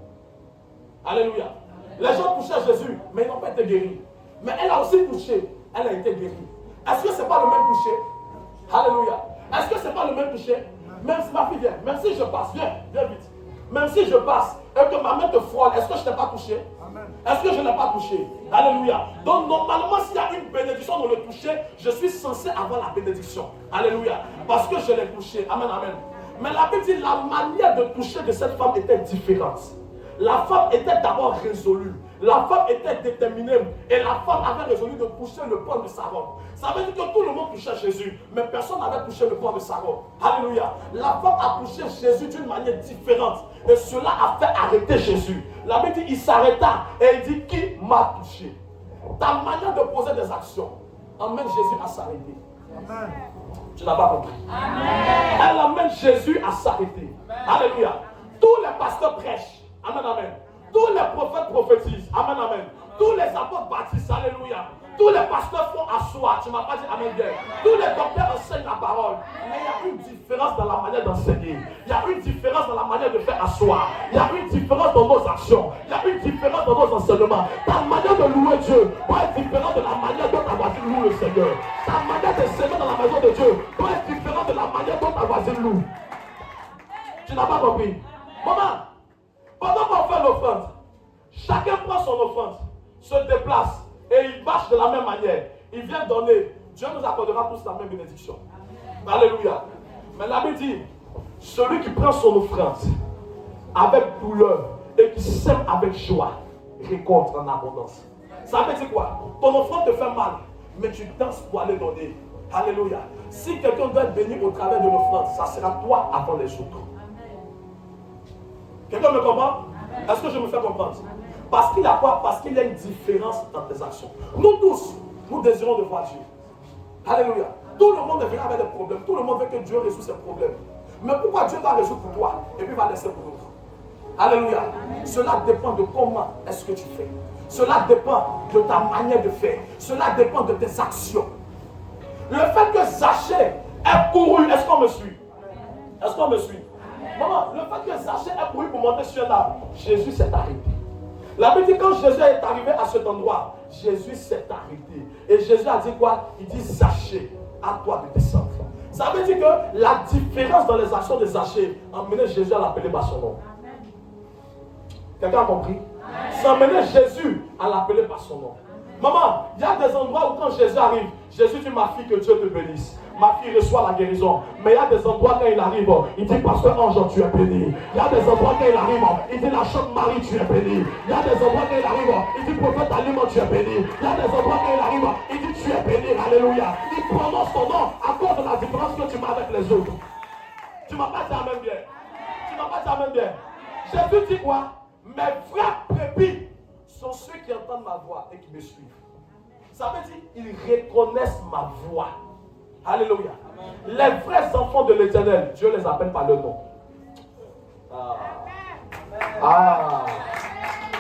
Alléluia. Les gens touchaient Jésus, mais ils n'ont pas été guéris. Mais elle a aussi touché, elle a été guérie. Est-ce que ce n'est pas le même toucher? Alléluia. Est-ce que ce n'est pas le même toucher? Même si ma fille vient, même si je passe, viens vite. Même si je passe et que ma main te frôle, est-ce que je ne t'ai pas touché? Est-ce que je n'ai pas touché? Alléluia. Donc normalement, s'il y a une bénédiction dans le toucher, je suis censé avoir la bénédiction. Alléluia. Parce que je l'ai touché. Amen, amen. Mais la Bible dit la manière de toucher de cette femme était différente. La femme était d'abord résolue. La femme était déterminée. Et la femme avait résolu de toucher le pan de sa robe. Ça veut dire que tout le monde touchait Jésus. Mais personne n'avait touché le pan de sa robe. Alléluia. La femme a touché Jésus d'une manière différente. Et cela a fait arrêter Jésus. La Bible dit il s'arrêta. Et il dit qui m'a touché? Ta manière de poser des actions amène Jésus à s'arrêter. Amen. Tu n'as pas compris. Amen. Elle amène Jésus à s'arrêter. Alléluia. Tous les pasteurs prêchent. Amen, amen. Tous les prophètes prophétisent. Amen, amen. Tous les apôtres baptisent. Alléluia. Tous les pasteurs font asseoir. Tu ne m'as pas dit amen bien. Tous les docteurs enseignent la parole. Mais il y a une différence dans la manière d'enseigner. Il y a une différence dans la manière de faire asseoir. Il y a une différence dans nos actions. Il y a une différence dans nos enseignements. Ta manière de louer Dieu doit être différente de la manière dont ta voisine loue le Seigneur. Ta manière de s'aimer dans la maison de Dieu doit être différente de la manière dont ta voisine loue. Tu n'as pas compris? Maman, pendant qu'on fait l'offrande, chacun prend son offrande, se déplace et il marche de la même manière. Il vient donner. Dieu nous accordera tous la même bénédiction. Alléluia. Mais la Bible dit, celui qui prend son offrande avec douleur et qui sème avec joie, récolte en abondance. Ça veut dire quoi? Ton offrande te fait mal, mais tu danses pour aller donner. Alléluia. Si quelqu'un doit être béni au travers de l'offrande, ça sera toi avant les autres. Quelqu'un me comprend? Est-ce que je me fais comprendre? Parce qu'il y a quoi? Parce qu'il y a une différence dans tes actions. Nous tous, nous désirons de voir Dieu. Alléluia. Tout le monde est venu avec des problèmes. Tout le monde veut que Dieu résout ses problèmes. Mais pourquoi Dieu va résoudre pour toi et puis va laisser pour l'autre? Alléluia. Cela dépend de comment est-ce que tu fais. Cela dépend de ta manière de faire. Cela dépend de tes actions. Le fait que Zachée ait couru, est-ce qu'on me suit? Est-ce qu'on me suit? Maman, le fait que Zachée ait couru pour monter sur un arbre, Jésus s'est arrêté. La Bible dit quand Jésus est arrivé à cet endroit, Jésus s'est arrêté. Et Jésus a dit quoi? Il dit Zachée, à toi de descendre. Ça veut dire que la différence dans les actions de Zachée emmenait Jésus à l'appeler par son nom. Quelqu'un a compris? Ça emmenait Jésus à l'appeler par son nom. Maman, il y a des endroits où quand Jésus arrive, Jésus dit ma fille que Dieu te bénisse. Ma fille reçoit la guérison. Mais il y a des endroits quand il arrive, il dit pasteur Ange, tu es béni. Il y a des endroits quand il arrive, il dit la chante Marie, tu es béni. Il y a des endroits quand il arrive, il dit prophète Aliment, tu es béni. Il y a des endroits quand il arrive, il dit tu es béni. Alléluia. Il prononce ton nom à cause de la différence que tu m'as avec les autres. Tu m'as pas dit amen bien. Tu m'as pas dit amen bien. Jésus dit quoi? Mes vrais brebis sont ceux qui entendent ma voix et qui me suivent. Ça veut dire ils reconnaissent ma voix. Alléluia. Amen. Les vrais enfants de l'Éternel, Dieu les appelle par leur nom.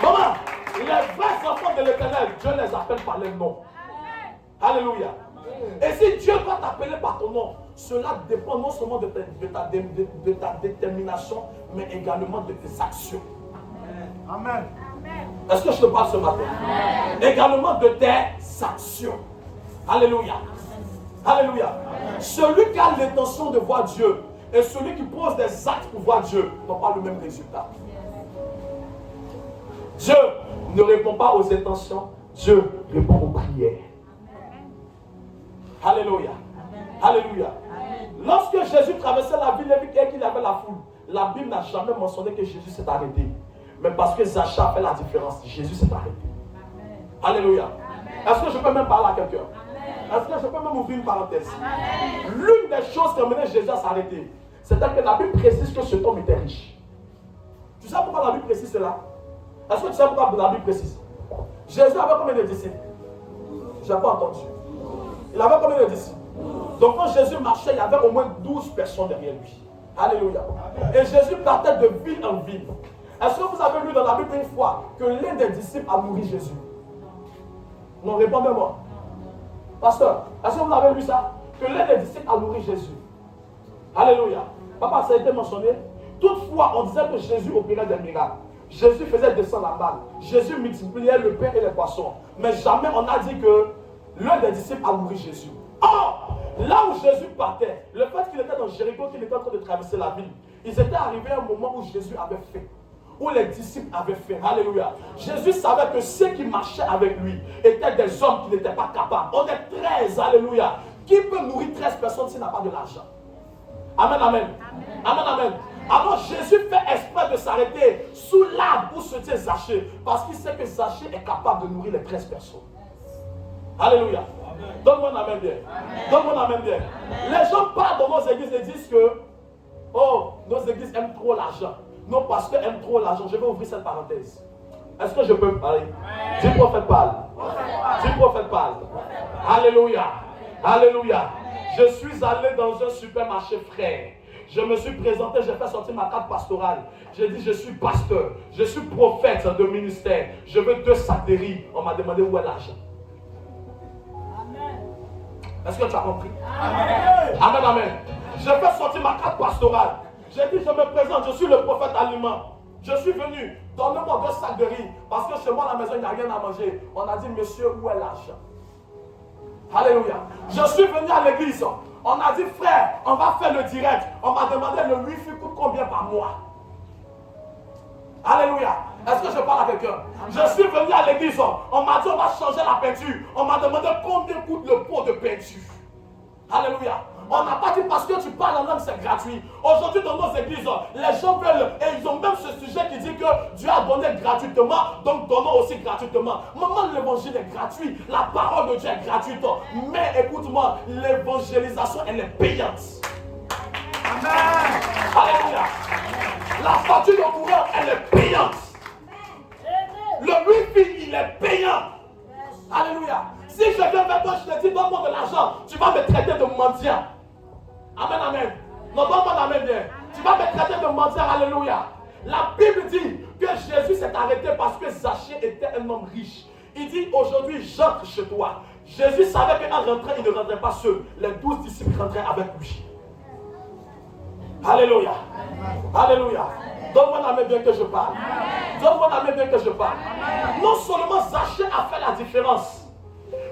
Maman, les vrais enfants de l'Éternel, Dieu les appelle par leur nom. Alléluia. Et si Dieu doit t'appeler par ton nom, cela dépend non seulement de ta détermination, mais également de tes actions. Amen. Est-ce que je te parle ce matin? Amen. Également de tes actions. Alléluia. Alléluia. Celui qui a l'intention de voir Dieu et celui qui pose des actes pour voir Dieu n'ont pas le même résultat. Dieu ne répond pas aux intentions, Dieu répond aux prières. Alléluia. Alléluia. Lorsque Jésus traversait la ville et qu'il y avait la foule, la Bible n'a jamais mentionné que Jésus s'est arrêté. Mais parce que Zachée a fait la différence, Jésus s'est arrêté. Alléluia. Est-ce que je peux même parler à quelqu'un? Est-ce que je peux même ouvrir une parenthèse? L'une des choses qui a mené Jésus à s'arrêter, c'était que la Bible précise que cet homme était riche. Tu sais pourquoi la Bible précise cela? Est-ce que tu sais pourquoi la Bible précise? Jésus avait combien de disciples? Je n'ai pas entendu. Il avait combien de disciples? Donc quand Jésus marchait, il y avait au moins 12 personnes derrière lui. Alléluia. Et Jésus partait de ville en ville. Est-ce que vous avez lu dans la Bible une fois que l'un des disciples a nourri Jésus? Non, répondez-moi. Pasteur, est-ce que vous avez lu ça? Que l'un des disciples a nourri Jésus. Alléluia. Papa, ça a été mentionné. Toutefois, on disait que Jésus opérait des miracles. Jésus faisait descendre la manne. Jésus multipliait le pain et les poissons. Mais jamais on a dit que l'un des disciples a nourri Jésus. Or, là où Jésus partait, le fait qu'il était dans Jéricho, qu'il était en train de traverser la ville, ils étaient arrivés à un moment où Jésus avait faim. où les disciples avaient fait. Alléluia. Jésus savait que ceux qui marchaient avec lui étaient des hommes qui n'étaient pas capables. On est 13, alléluia. Qui peut nourrir 13 personnes s'il n'a pas de l'argent? Amen, amen. Amen, amen. Alors Jésus fait exprès de s'arrêter sous l'arbre où se tient Zachée, parce qu'il sait que Zachée est capable de nourrir les 13 personnes. Alléluia. Donne-moi un amen bien. Donne-moi un amen bien. Les gens parlent dans nos églises et disent que oh, nos églises aiment trop l'argent. Nos pasteurs aiment trop l'argent. Je vais ouvrir cette parenthèse. Est-ce que je peux parler? Dis prophète parle. Dis prophète parle. Alléluia. Alléluia. Je suis allé dans un supermarché, frère. Je me suis présenté, j'ai fait sortir ma carte pastorale. J'ai dit, je suis pasteur, je suis prophète de ministère. Je veux 2 sacs de riz. On m'a demandé où est l'argent. Est-ce que tu as compris? Amen. Amen, amen. J'ai fait sortir ma carte pastorale. J'ai dit, je me présente, je suis le prophète aliment. Je suis venu, donnez-moi 2 sacs de riz. Parce que chez moi, à la maison, il n'y a rien à manger. On a dit, monsieur, où est l'argent? Alléluia. Je suis venu à l'église. On a dit, frère, on va faire le direct. On m'a demandé le wifi coûte combien par mois? Alléluia. Est-ce que je parle à quelqu'un? Je suis venu à l'église. On m'a dit, on va changer la peinture. On m'a demandé combien coûte le pot de peinture. Alléluia. On n'a pas dit parce que tu parles en langue, c'est gratuit. Aujourd'hui, dans nos églises, les gens veulent, et ils ont même ce sujet qui dit que Dieu a donné gratuitement, donc donnons aussi gratuitement. Maman, l'évangile est gratuit, la parole de Dieu est gratuite. Mais écoute-moi, l'évangélisation, elle est payante. Amen. Alléluia. La facture de courant, elle est payante. Le wifi, il est payant. Alléluia. Si je viens vers toi, je te dis, donne-moi de l'argent, tu vas me traiter de mendiant. Amen, amen. Non, donne-moi l'amen bien. Tu vas me traiter de mendiant, alléluia. La Bible dit que Jésus s'est arrêté parce que Zachée était un homme riche. Il dit, aujourd'hui, j'entre chez toi. Jésus savait qu'en rentrant, il ne rentrait pas seul. Les 12 disciples rentraient avec lui. Alléluia. Alléluia. Donne-moi la main bien que je parle. Donne-moi la main bien que je parle. Non seulement Zachée a fait la différence,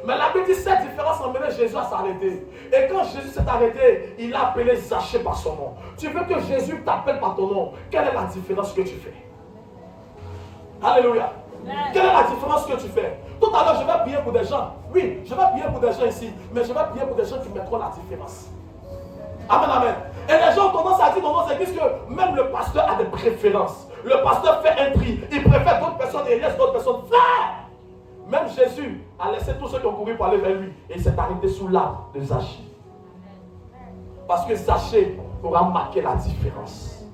mais la Bible dit cette différence emmenait Jésus à s'arrêter. Et quand Jésus s'est arrêté, il a appelé Zachée par son nom. Tu veux que Jésus t'appelle par ton nom? Quelle est la différence que tu fais? Alléluia. Quelle est la différence que tu fais? Tout à l'heure, je vais prier pour des gens. Oui, je vais prier pour des gens ici. Mais je vais prier pour des gens qui mettront la différence. Amen, amen. Et les gens ont tendance à dire dans nos églises que même le pasteur a des préférences. Le pasteur fait un tri. Il préfère d'autres personnes et il laisse d'autres personnes. Frère! Même Jésus a laissé tous ceux qui ont couru pour aller vers lui. Et il s'est arrêté sous l'arbre de Zachée. Parce que Zachée pourra marquer la différence.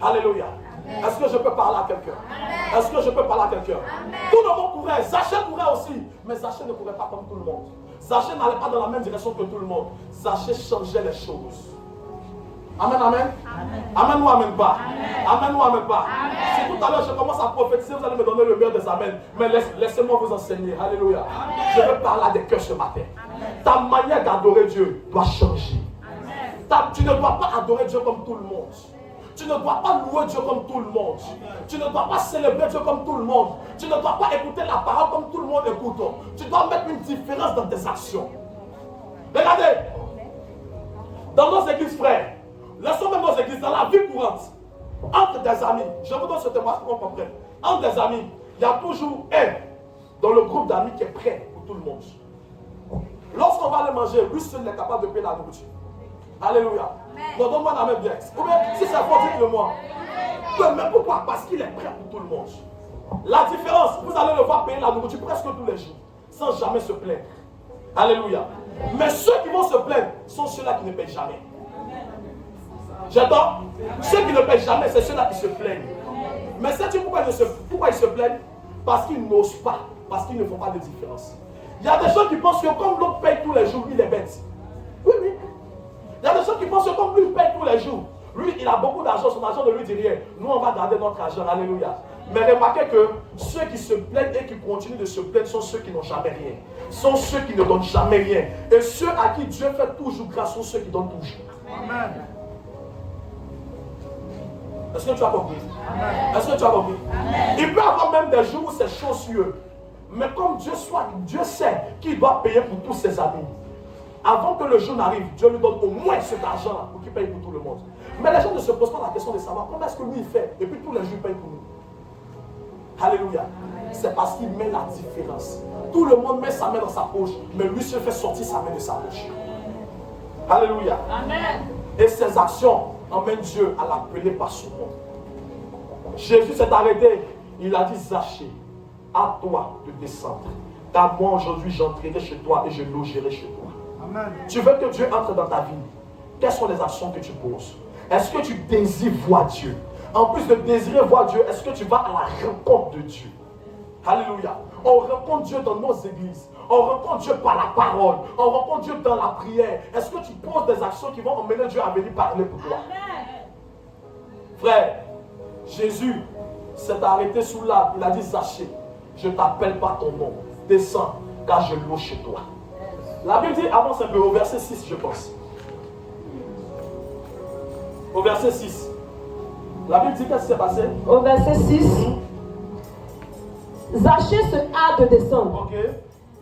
Alléluia. Est-ce que je peux parler à quelqu'un? Est-ce que je peux parler à quelqu'un? Tout le monde courait. Zachée courait aussi. Mais Zachée ne courait pas comme tout le monde. Zachée n'allait pas dans la même direction que tout le monde. Zachée changeait les choses. Amen, amen. Amen ou amen pas. Amen ou amen pas. Si tout à l'heure je commence à prophétiser, vous allez me donner le meilleur des amens. Mais laissez-moi vous enseigner. Alléluia. Je veux parler à des cœurs ce matin. Ta manière d'adorer Dieu doit changer. Tu ne dois pas adorer Dieu comme tout le monde. Tu ne dois pas louer Dieu comme tout le monde. Tu ne dois pas célébrer Dieu comme tout le monde. Tu ne dois pas écouter la parole comme tout le monde écoute. Tu dois mettre une différence dans tes actions. Regardez. Dans nos églises, frères, laissons même nos églises, dans la vie courante, entre des amis, je vous donne ce témoignage pour qu'on comprenne. Entre des amis, il y a toujours un dans le groupe d'amis qui est prêt pour tout le monde. Lorsqu'on va aller manger, lui seul est capable de payer la nourriture. Alléluia. Donc donne-moi la main bien. Ou bien, si c'est fort, dites-le moi. Mais pourquoi? Parce qu'il est prêt pour tout le monde. La différence, vous allez le voir payer la nourriture presque tous les jours, sans jamais se plaindre. Alléluia. Mais ceux qui vont se plaindre sont ceux-là qui ne payent jamais. J'entends? Ceux qui ne payent jamais, c'est ceux-là qui se plaignent. Mais sais-tu pourquoi ils se plaignent? Parce qu'ils n'osent pas, parce qu'ils ne font pas de différence. Il y a des gens qui pensent que comme l'autre paye tous les jours, lui il est bête. Oui, oui. Il y a des gens qui pensent que comme lui il paye tous les jours, lui il a beaucoup d'argent, son argent ne lui dit rien. Nous on va garder notre argent, alléluia. Mais remarquez que ceux qui se plaignent et qui continuent de se plaindre sont ceux qui n'ont jamais rien. Sont ceux qui ne donnent jamais rien. Et ceux à qui Dieu fait toujours grâce sont ceux qui donnent toujours. Amen. Est-ce que tu as compris? Est-ce que tu as compris? Il peut y avoir même des jours où c'est chaud sur eux. Mais comme Dieu sait qu'il doit payer pour tous ses amis. avant que le jour n'arrive, Dieu lui donne au moins cet argent-là pour qu'il paye pour tout le monde. Mais les gens ne se posent pas la question de savoir comment est-ce que lui il fait et puis tous les jours il paye pour nous. Alléluia. C'est parce qu'il met la différence. Tout le monde met sa main dans sa poche, mais lui se fait sortir sa main de sa poche. Alléluia. Amen. Et ses actions emmènent Dieu à l'appeler par son nom. Jésus s'est arrêté. Il a dit, Zachée, à toi de descendre. Car moi aujourd'hui j'entrerai chez toi et je logerai chez toi. Amen. Tu veux que Dieu entre dans ta vie. Quelles sont les actions que tu poses? Est-ce que tu désires voir Dieu? En plus de désirer voir Dieu, est-ce que tu vas à la rencontre de Dieu? Alléluia. On rencontre Dieu dans nos églises. On rencontre Dieu par la parole. On rencontre Dieu dans la prière. Est-ce que tu poses des actions qui vont emmener Dieu à venir parler pour toi? Frère, Jésus s'est arrêté sous l'arbre. Il a dit, Zachée, je ne t'appelle pas ton nom. Descends, car je loge chez toi. La Bible dit, avance un peu, au verset 6, je pense. Au verset 6. La Bible dit qu'est-ce qui s'est passé? Au verset 6. Zachée se hâte de descendre. Ok.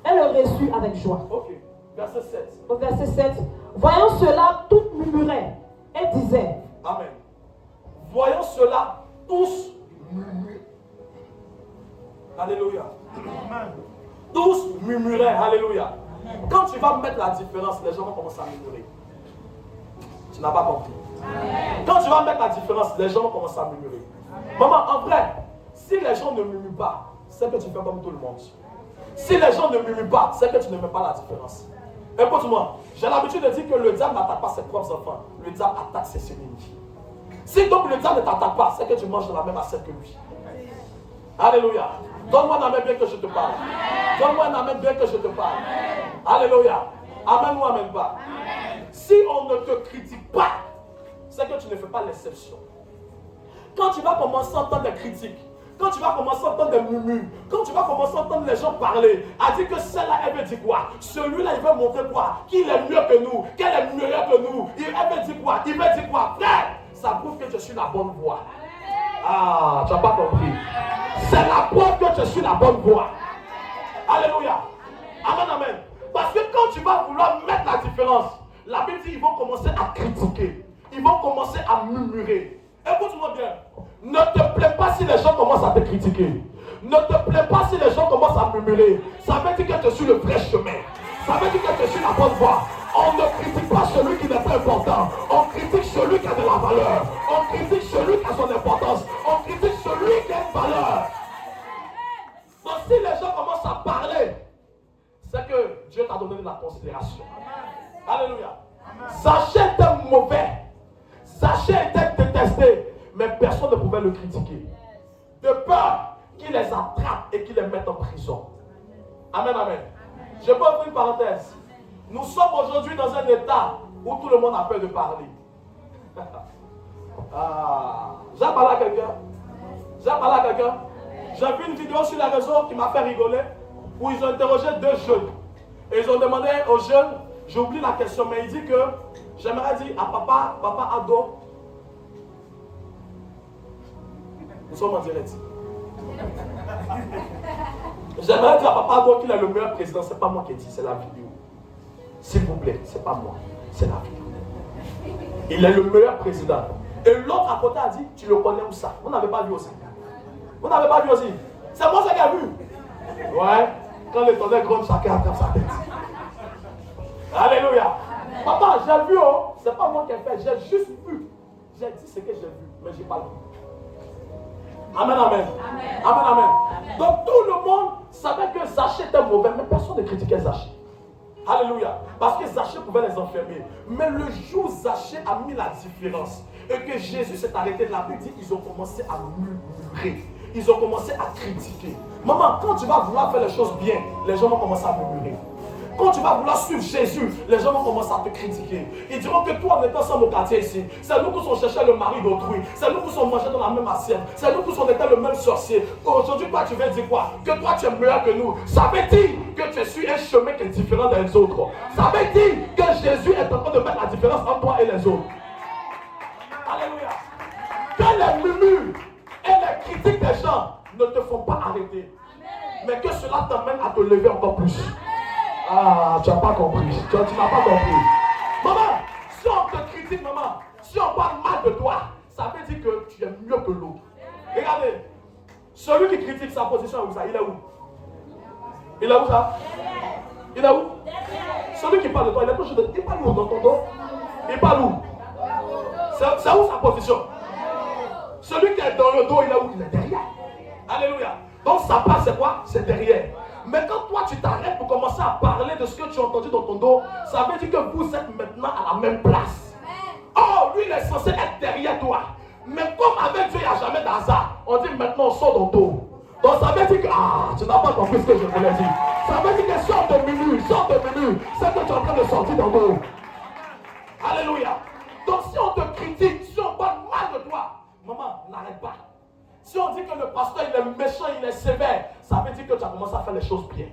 Elle le reçut avec joie. Ok. Verset 7. Au verset 7. Voyant cela, toutes murmuraient et disaient. Amen. Voyant cela, tous murmuraient. Alléluia. Amen. Tous murmuraient. Alléluia. Quand tu vas mettre la différence, les gens vont commencer à murmurer. Tu n'as pas compris. Amen. Quand tu vas mettre la différence, les gens vont commencer à murmurer. Amen. Maman, en vrai, si les gens ne murmurent pas, c'est que tu fais comme tout le monde. Si les gens ne murmurent pas, c'est que tu ne mets pas la différence. Écoute-moi, j'ai l'habitude de dire que le diable n'attaque pas ses propres enfants. Le diable attaque ses ennemis. Si donc le diable ne t'attaque pas, c'est que tu manges de la même assiette que lui. Alléluia. Donne-moi un amen bien que je te parle. Donne-moi un amen bien que je te parle. Alléluia. Amen ou amen pas. Si on ne te critique pas, c'est que tu ne fais pas l'exception. Quand tu vas commencer à entendre des critiques, quand tu vas commencer à entendre des murmures, quand tu vas commencer à entendre les gens parler, à dire que celle-là, elle veut dire quoi? Celui-là, il veut montrer quoi? Qu'il est mieux que nous, qu'elle est meilleure que nous. Elle veut dire quoi? Il veut dire quoi? Frère, ça prouve que je suis la bonne voie. Ah, tu n'as pas compris. C'est la preuve que je suis la bonne voie. Alléluia. Amen, amen. Parce que quand tu vas vouloir mettre la différence, la Bible dit ils vont commencer à critiquer. Ils vont commencer à murmurer. Écoute-moi bien. Ne te plains pas si les gens commencent à te critiquer. Ne te plains pas si les gens commencent à murmurer. Ça veut dire que je suis le vrai chemin. Ça veut dire que je suis la bonne voie. On ne critique pas celui qui n'est pas important. On critique celui qui a de la valeur. On critique celui qui a son importance. On critique celui qui a une valeur. Donc si les gens commencent à parler, c'est que Dieu t'a donné de la considération. Alléluia. Zachée était mauvais. Zachée était détesté. Mais personne ne pouvait le critiquer. De peur qu'il les attrape et qu'il les mette en prison. Amen, amen. Je peux ouvrir une parenthèse. Nous sommes aujourd'hui dans un état où tout le monde a peur de parler. J'ai parlé à quelqu'un. J'ai vu une vidéo sur la réseau qui m'a fait rigoler, où ils ont interrogé 2 jeunes. Et ils ont demandé aux jeunes, j'ai oublié la question, mais il dit que j'aimerais dire à papa ado. Nous sommes en direct. J'aimerais dire à papa ado qu'il est le meilleur président. C'est pas moi qui ai dit, c'est la vidéo. S'il vous plaît, c'est pas moi, c'est la vidéo. Il est le meilleur président. Et l'autre à côté a dit, tu le connais où ça? Vous n'avez pas vu aussi? Vous n'avez pas vu aussi? C'est moi qui ai vu. Ouais. Quand le tonnerre gronde, chacun attrape sa tête. Alléluia. Papa, j'ai vu, oh. C'est pas moi qui ai fait, j'ai juste vu. J'ai dit ce que j'ai vu, mais je n'ai pas vu. Amen, amen. Amen, amen. Donc tout le monde savait que Zachée était mauvais, mais personne ne critiquait Zachée. Alléluia. Parce que Zachée pouvait les enfermer. Mais le jour où Zachée a mis la différence et que Jésus s'est arrêté de la Bible, ils ont commencé à murmurer. Ils ont commencé à critiquer. Maman, quand tu vas vouloir faire les choses bien, les gens vont commencer à murmurer. Quand tu vas vouloir suivre Jésus, les gens vont commencer à te critiquer. Ils diront que toi, on était ensemble au quartier ici. C'est nous tous on cherchait le mari d'autrui. C'est nous tous on mangeait dans la même assiette. C'est nous tous on était le même sorcier. Aujourd'hui, toi, tu veux dire quoi? Que toi, tu es meilleur que nous. Ça veut dire que tu suis un chemin qui est différent des autres. Ça veut dire que Jésus est en train de mettre la différence entre toi et les autres. Alléluia. Que les murmures et les critiques des gens ne te font pas arrêter. Mais que cela t'amène à te lever encore plus. Ah, tu n'as pas compris. Tu n'as pas compris. Maman, si on te critique, maman, si on parle mal de toi, ça veut dire que tu es mieux que l'autre. Regardez, celui qui critique sa position est où ça? Il est où? Il est où ça? Il est où? Celui qui parle de toi, il est toujours de... Il parle où dans ton dos? Il parle où? C'est où sa position? Celui qui est dans le dos, il est où? Il est derrière. Alléluia. Donc sa part c'est quoi? C'est derrière. Mais quand toi tu t'arrêtes pour commencer à parler de ce que tu as entendu dans ton dos, ça veut dire que vous êtes maintenant à la même place. Oh, lui il est censé être derrière toi. Mais comme avec Dieu il n'y a jamais d'hasard, on dit maintenant on sort dans ton dos. Donc ça veut dire que, tu n'as pas compris ce que je voulais dire. Ça veut dire que sort de menu, c'est que tu es en train de sortir dans ton dos. Alléluia. Donc si on te critique, si on parle mal de toi, maman, n'arrête pas. Si on dit que le pasteur il est méchant, il est sévère, ça veut dire que tu as commencé à faire les choses bien.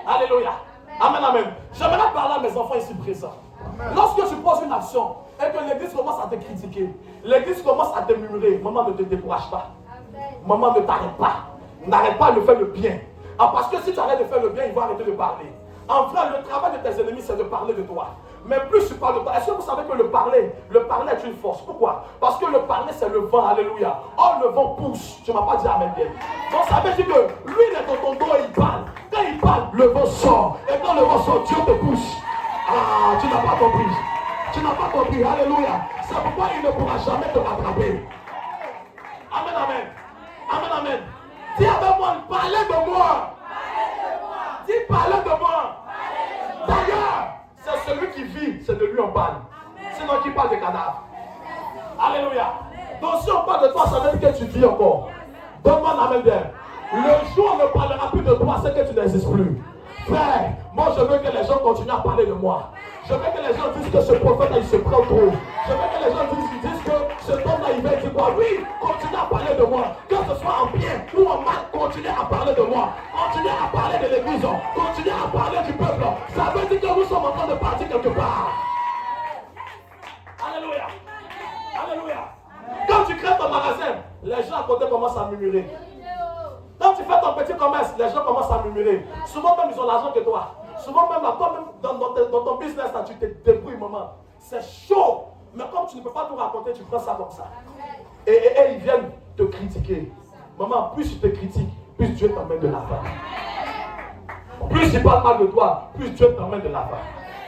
Alléluia. Amen, amen. J'aimerais parler à mes enfants ici présents. Lorsque tu poses une action et que l'église commence à te critiquer, l'église commence à te murmurer, maman, ne te décourage pas. Maman, ne t'arrête pas. N'arrête pas de faire le bien. Parce que si tu arrêtes de faire le bien, ils vont arrêter de parler. En vrai, le travail de tes ennemis, c'est de parler de toi. Mais plus tu parles de toi, est-ce que vous savez que le parler est une force? Pourquoi? Parce que le parler, c'est le vent, alléluia. Or, le vent pousse. Tu ne m'as pas dit amen bien. Donc, ça veut dire que lui, il est dans ton dos et il parle. Quand il parle, le vent sort. Et quand le vent sort, Dieu te pousse. Ah, tu n'as pas compris. Tu n'as pas compris, alléluia. C'est pourquoi il ne pourra jamais te rattraper. Amen, amen. Amen, amen. Dis avec moi, parlez de moi. Dis parlez de moi. D'ailleurs, c'est celui qui vit, c'est de lui on parle. Sinon qui parle des cadavres. Alléluia. Donc si on parle de toi, ça veut dire que tu vis encore. Donne-moi un amen bien. Le jour où on ne parlera plus de toi, c'est que tu n'existes plus. Frère, moi je veux que les gens continuent à parler de moi. Je veux que les gens disent que ce prophète il se prend trop. Je veux que les gens disent que ce homme-là il va dire quoi? Oui, continuez à parler de moi. Que ce soit en bien ou en mal, continuez à parler de moi. Continuez à parler de l'église. Continuez à parler du peuple. Ça veut dire que nous sommes en train de partir quelque part. Alléluia. Alléluia. Quand tu crées ton magasin, les gens à côté commencent à murmurer. Quand tu fais ton petit commerce, les gens commencent à murmurer. Souvent même ils ont l'argent que toi. Souvent même, dans ton business, là, tu te débrouilles, maman. C'est chaud. Mais comme tu ne peux pas tout raconter, tu prends ça comme ça. Et ils viennent te critiquer. Maman, plus ils te critiquent, plus Dieu t'emmène de l'argent. Plus ils parlent mal de toi, plus Dieu t'emmène de l'argent.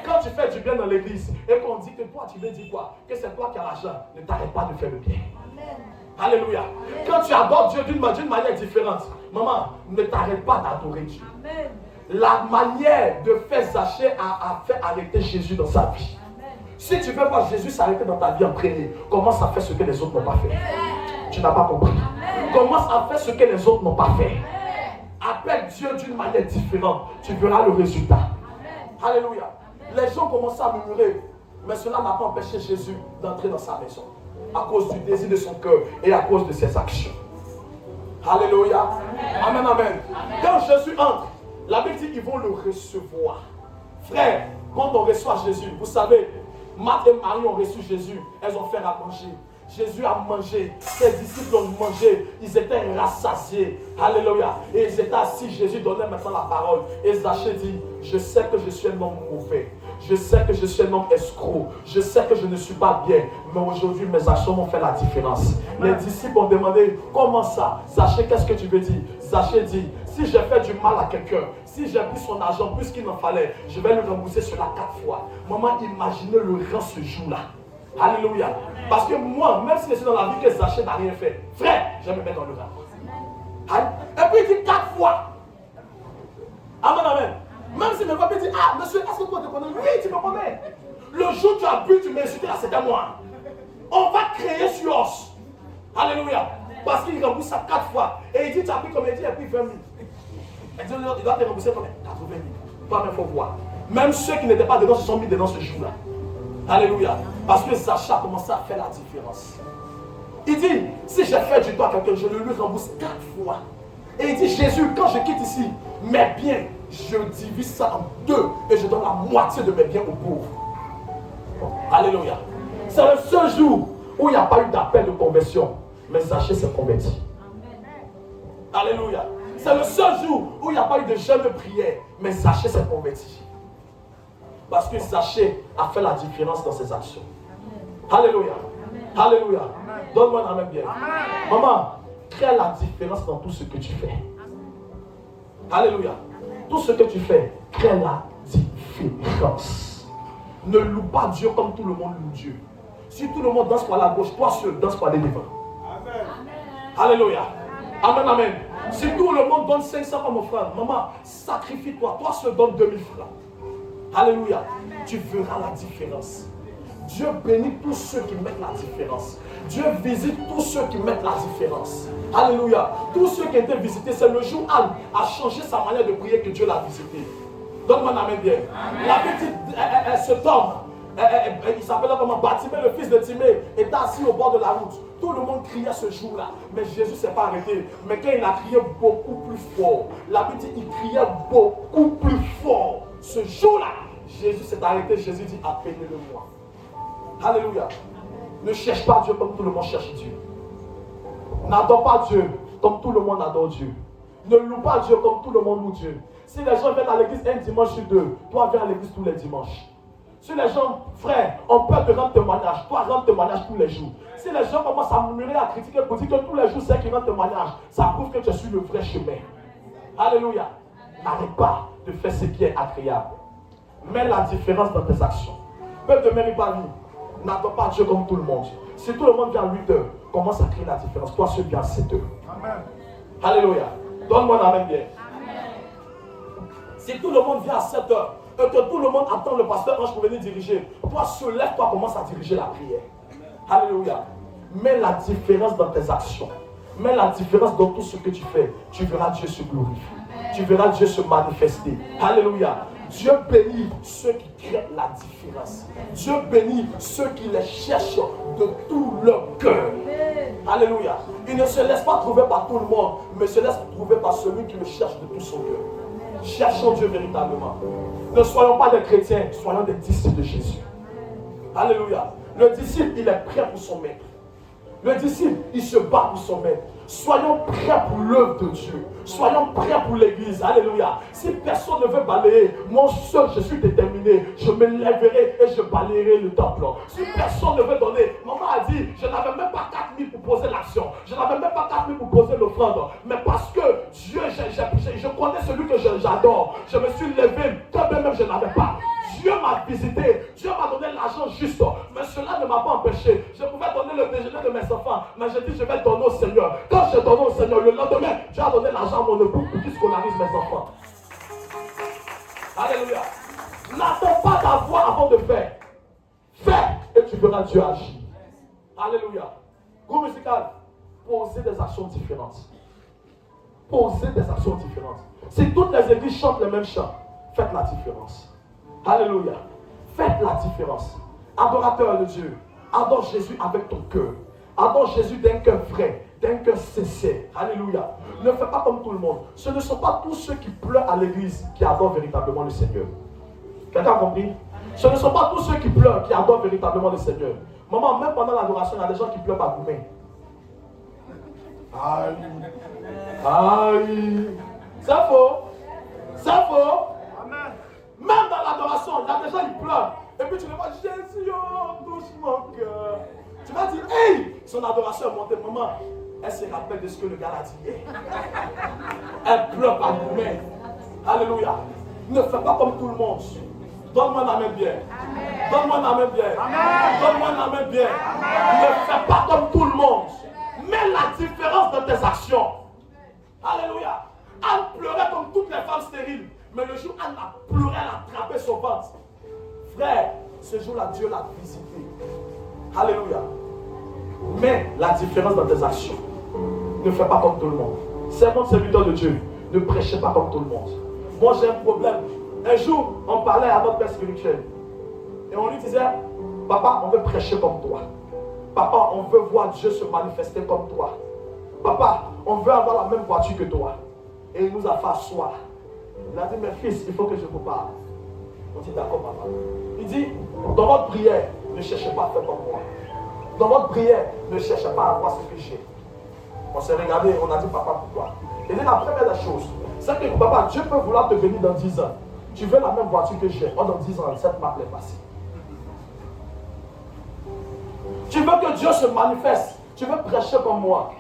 Quand tu fais du bien dans l'église et qu'on dit que toi, tu veux dire quoi? Que c'est toi qui as l'argent, ne t'arrête pas de faire le bien. Alléluia. Quand tu adores Dieu d'une manière différente, maman, ne t'arrête pas d'adorer Dieu. Amen. La manière de faire Zachée a fait arrêter Jésus dans sa vie. Amen. Si tu veux voir Jésus s'arrêter dans ta vie en premier, commence à faire ce que les autres n'ont pas fait. Amen. Tu n'as pas compris. Amen. Commence à faire ce que les autres n'ont pas fait. Amen. Appelle Dieu d'une manière différente. Tu verras le résultat. Amen. Alléluia. Amen. Les gens commencent à murmurer, mais cela n'a pas empêché Jésus d'entrer dans sa maison. À cause du désir de son cœur et à cause de ses actions. Alléluia. Amen, amen. Quand Jésus entre, la Bible dit qu'ils vont le recevoir. Frère, quand on reçoit Jésus, vous savez, Marthe et Marie ont reçu Jésus. Elles ont fait à manger. Jésus a mangé. Ses disciples ont mangé. Ils étaient rassasiés. Alléluia. Et ils étaient assis. Jésus donnait maintenant la parole. Et Zachée dit, je sais que je suis un homme mauvais. Je sais que je suis un homme escroc. Je sais que je ne suis pas bien. Mais aujourd'hui, mes actions ont fait la différence. Les disciples ont demandé, comment ça? Zachée, qu'est-ce que tu veux dire? Zachée dit, si j'ai fait du mal à quelqu'un, si j'ai pris son argent plus qu'il n'en fallait, je vais le rembourser sur la 4 fois. Maman, imaginez le rang ce jour-là. Alléluia. Parce que moi, même si je suis dans la vie que Zachée n'a rien fait, frère, je vais me mettre dans le rang. Et puis il dit 4 fois. Amen, amen. Même si mes copains disent, ah monsieur, est-ce que toi tu connais? Oui, tu me connais. Le jour où tu as bu, tu m'as insulté, là c'était moi. On va créer sur os. Alléluia. Parce qu'il rembourse ça 4 fois. Et il dit, tu as pris combien? Il dit, il a pris 20 000. Il dit, il doit te rembourser combien? 80 000. Toi-même, il faut voir. Même ceux qui n'étaient pas dedans se sont mis dedans ce jour-là. Alléluia. Parce que Zachée a commencé à faire la différence. Il dit, si j'ai fait du tort à quelqu'un, je le lui rembourse 4 fois. Et il dit, Jésus, quand je quitte ici, mes biens, je divise ça en 2 et je donne la moitié de mes biens aux pauvres. Alléluia. C'est le seul jour où il n'y a pas eu d'appel de conversion, mais Zachée s'est converti. Alléluia. C'est le seul jour où il n'y a pas eu de jeûne de prière, mais Zachée s'est converti. Parce que Zachée a fait la différence dans ses actions. Alléluia. Alléluia. Donne-moi un amen bien. Maman, crée la différence dans tout ce que tu fais. Alléluia. Tout ce que tu fais, crée la différence. Ne loue pas Dieu comme tout le monde loue Dieu. Si tout le monde danse par la gauche, toi seul danse par les devants. Amen. Alléluia. Amen, amen. Si tout le monde donne 500 comme offrande, maman, sacrifie-toi. Toi seul donne 2000 francs. Alléluia. Tu verras la différence. Dieu bénit tous ceux qui mettent la différence. Dieu visite tous ceux qui mettent la différence. Alléluia. Tous ceux qui étaient visités, c'est le jour où Anne a changé sa manière de prier que Dieu l'a visité. Donne-moi un amen bien. La petite, cet homme, il s'appelait comment? Bartimée, le fils de Timée, était assis au bord de la route. Tout le monde criait ce jour-là, mais Jésus ne s'est pas arrêté. Mais quand il a crié beaucoup plus fort, la petite, il criait beaucoup plus fort. Ce jour-là, Jésus s'est arrêté. Jésus dit, appelez-le-moi. Alléluia. Ne cherche pas Dieu comme tout le monde cherche Dieu. N'adore pas Dieu comme tout le monde adore Dieu. Ne loue pas Dieu comme tout le monde loue Dieu. Si les gens viennent à l'église un dimanche sur deux, toi viens à l'église tous les dimanches. Si les gens, frère, ont peur de rendre témoignage, toi rends témoignage tous les jours. Si les gens commencent à murmurer, à critiquer pour dire que tous les jours c'est qu'ils rendent témoignage, ça prouve que tu es sur le vrai chemin. Alléluia. N'arrête pas de faire ce qui est agréable. Mets la différence dans tes actions. Peuple de Méribali, n'adore pas Dieu comme tout le monde. Si tout le monde vient à 8 heures, commence à créer la différence. Toi, seul viens à 7 heures. Amen. Alléluia. Donne-moi un amen bien. Amen. Si tout le monde vient à 7 heures, et que tout le monde attend le pasteur Ange pour venir diriger, toi, seul lève-toi, commence à diriger la prière. Amen. Alléluia. Mets la différence dans tes actions. Mets la différence dans tout ce que tu fais. Tu verras Dieu se glorifier. Tu verras Dieu se manifester. Alléluia. Dieu bénit ceux qui créent la différence. Dieu bénit ceux qui les cherchent de tout leur cœur. Alléluia. Il ne se laisse pas trouver par tout le monde, mais se laisse trouver par celui qui le cherche de tout son cœur. Cherchons Dieu véritablement. Ne soyons pas des chrétiens, soyons des disciples de Jésus. Alléluia. Le disciple, il est prêt pour son maître. Le disciple, il se bat pour son maître. Soyons prêts pour l'œuvre de Dieu. Soyons prêts pour l'église. Alléluia. Si personne ne veut balayer, moi seul, je suis déterminé. Je me lèverai et je balayerai le temple. Si personne ne veut donner, maman a dit, je n'avais même pas 4000 pour poser l'action. Je n'avais même pas 4000 pour poser l'offrande. Mais parce que Dieu, je connais celui que j'adore. Je me suis levé, quand même je n'avais pas. Dieu m'a visité, Dieu m'a donné l'argent juste, mais cela ne m'a pas empêché. Je pouvais donner le déjeuner de mes enfants, mais j'ai dit je vais donner au Seigneur. Quand je donne au Seigneur, le lendemain, Dieu a donné l'argent à mon époux pour qu'il scolarise mes enfants. Alléluia. N'attends pas d'avoir avant de faire. Fais et tu verras Dieu agir. Alléluia. Groupe musical, posez des actions différentes. Posez des actions différentes. Si toutes les églises chantent les mêmes chants, faites la différence. Alléluia. Faites la différence. Adorateur de Dieu, adore Jésus avec ton cœur. Adore Jésus d'un cœur vrai, d'un cœur sincère. Alléluia. Ne fais pas comme tout le monde. Ce ne sont pas tous ceux qui pleurent à l'église qui adorent véritablement le Seigneur. Quelqu'un a compris? Ce ne sont pas tous ceux qui pleurent qui adorent véritablement le Seigneur. Maman, même pendant l'adoration, il y a des gens qui pleurent par vous-même. Aïe. Aïe. C'est faux. C'est faux. Amen. Même dans l'adoration, il y a des gens qui pleurent. Et puis tu le vois, Jésus, oh, touche mon cœur. Tu vas dire, hey, son adoration est montée. Maman, elle se rappelle de ce que le gars a dit. Elle pleure par vous-même. Alléluia. Ne fais pas comme tout le monde. Donne-moi un amen bien. Donne-moi un amen bien. Donne-moi un amen bien. Ne fais pas comme tout le monde. Mets la différence dans tes actions. Alléluia. Anne pleurait comme toutes les femmes stériles. Mais le jour où Anne a pleuré, elle a attrapé son ventre. Frère, ce jour-là, Dieu l'a visité. Alléluia. Mets la différence dans tes actions. Ne fais pas comme tout le monde. Servant serviteur de Dieu, ne prêchez pas comme tout le monde. Moi, j'ai un problème. Un jour, on parlait à notre père spirituel. Et on lui disait, papa, on veut prêcher comme toi. Papa, on veut voir Dieu se manifester comme toi. Papa, on veut avoir la même voiture que toi. Et il nous a fait asseoir. Il a dit, mes fils, il faut que je vous parle. On dit, d'accord, papa. Il dit, dans votre prière, ne cherchez pas à faire comme moi. Dans votre prière, ne cherchez pas à avoir ce que j'ai. On s'est regardé, on a dit, papa, pourquoi? Il dit, la première des choses, c'est que papa, Dieu peut vouloir te bénir dans 10 ans. Tu veux la même voiture que j'ai. Pendant 10 ans, cette marque est passée. Tu veux que Dieu se manifeste. Tu veux prêcher comme moi.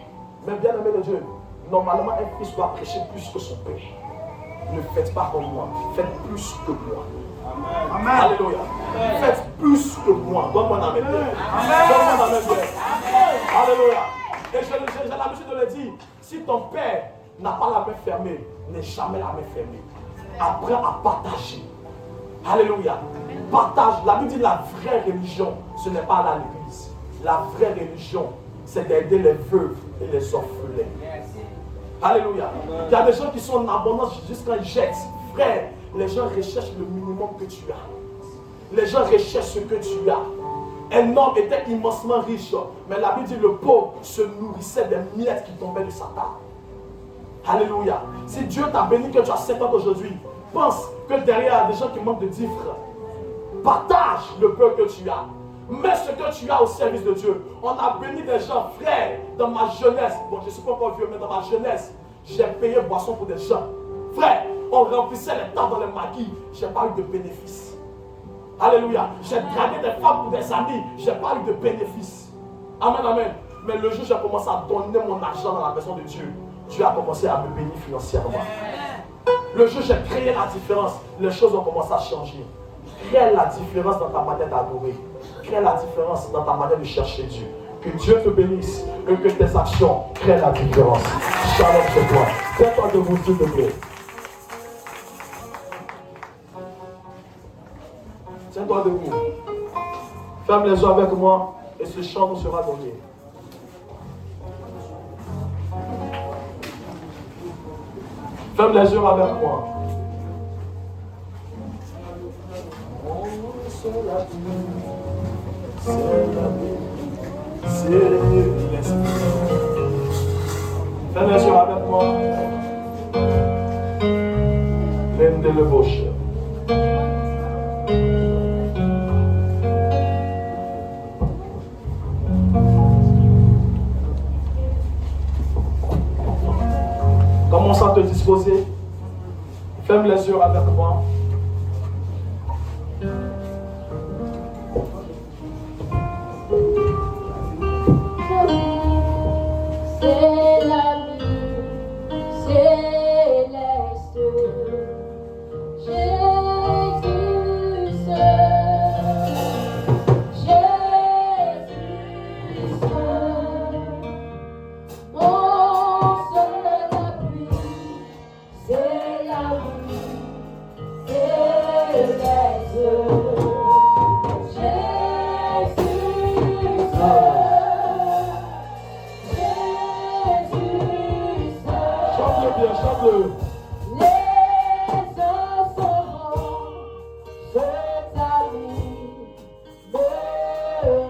Mais bien aimé de Dieu, normalement un fils doit prêcher plus que son père. Ne faites pas comme moi. Faites plus que moi. Amen. Alléluia. Amen. Faites plus que moi. Donne-moi un amen. Donne-moi un amen. Alléluia. Et j'ai l'habitude de le dire. Si ton père n'a pas la main fermée, n'est jamais la main fermée. Apprends à partager. Alléluia. Partage. La Bible dit la vraie religion, ce n'est pas à l'église. La vraie religion, c'est d'aider les veuves et les orphelins. Alléluia. Il y a des gens qui sont en abondance jusqu'à ils jettent. Frère, les gens recherchent le minimum que tu as. Les gens recherchent ce que tu as. Un homme était immensement riche, mais la Bible dit le pauvre se nourrissait des miettes qui tombaient de sa table. Alléluia. Si Dieu t'a béni que tu as 50 aujourd'hui, pense que derrière il y a des gens qui manquent de 10 francs. Partage le peu que tu as. Mets ce que tu as au service de Dieu. On a béni des gens, frère, dans ma jeunesse. Bon, je ne suis pas encore vieux, mais dans ma jeunesse, j'ai payé boisson pour des gens. Frère, on remplissait les tables dans les maquis. Je n'ai pas eu de bénéfice. Alléluia. J'ai dragué des femmes pour des amis. Je n'ai pas eu de bénéfice. Amen, amen. Mais le jour où j'ai commencé à donner mon argent dans la maison de Dieu, Dieu a commencé à me bénir financièrement. Le jour où j'ai créé la différence, les choses ont commencé à changer. Crée la différence dans ta manière d'adorer. Crée la différence dans ta manière de chercher Dieu. Que Dieu te bénisse et que tes actions créent la différence. Shalom chez toi. Tiens-toi debout, s'il te plaît. Tiens-toi debout. Ferme les yeux avec moi et ce chant nous sera donné. Ferme les yeux avec moi. C'est l'esprit. Ferme les yeux avec moi. L'un de l'ébauche. Commence à te disposer. Ferme les yeux avec moi. C'est la vie céleste. Jésus seul. Jésus seul. Mon seul appui. C'est la vie céleste. Jésus seul. Chante-le. Les uns sauront ce ami me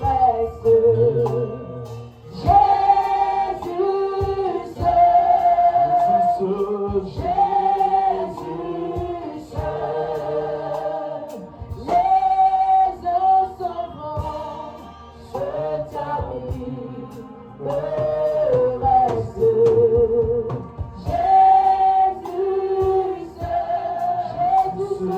reste. Jésus seul. Jésus seul. Les uns sauront ce ami me reste. Son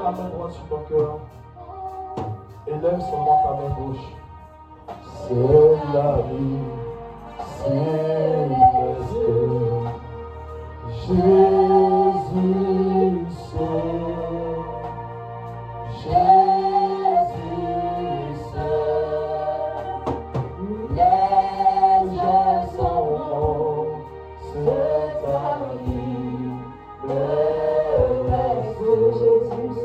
la main droite sur ton cœur. Élève seulement ta main gauche. C'est la vie, c'est l'esprit. Jésus, c'est Jésus, c'est les gens sont bons, c'est ta vie, Jésus,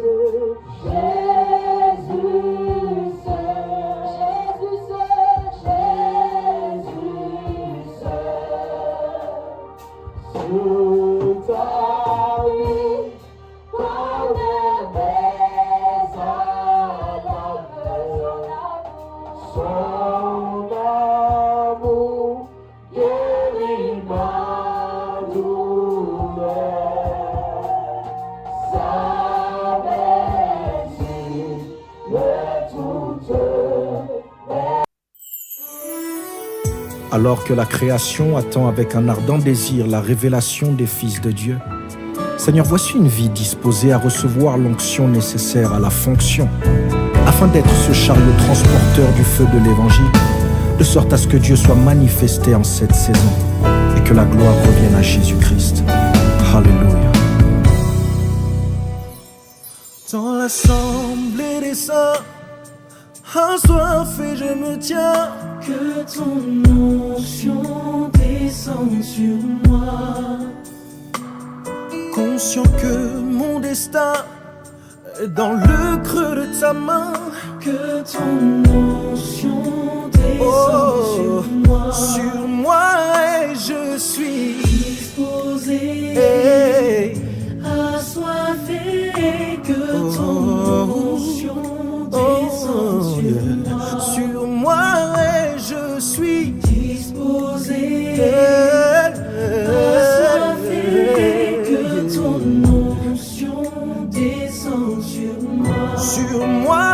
Alors que la création attend avec un ardent désir la révélation des fils de Dieu, Seigneur, voici une vie disposée à recevoir l'onction nécessaire à la fonction, afin d'être ce chariot transporteur du feu de l'Évangile, de sorte à ce que Dieu soit manifesté en cette saison et que la gloire revienne à Jésus-Christ. Alléluia. Dans l'assemblée des saints, assoiffé je me tiens. Que ton onction descende sur moi. Conscient que mon destin est dans le creux de ta main. Que ton onction descende sur moi et je suis disposé, assoiffé. Que ton onction descende sur moi et je suis disposé, assoiffé. Que ton onction descende sur moi. Sur moi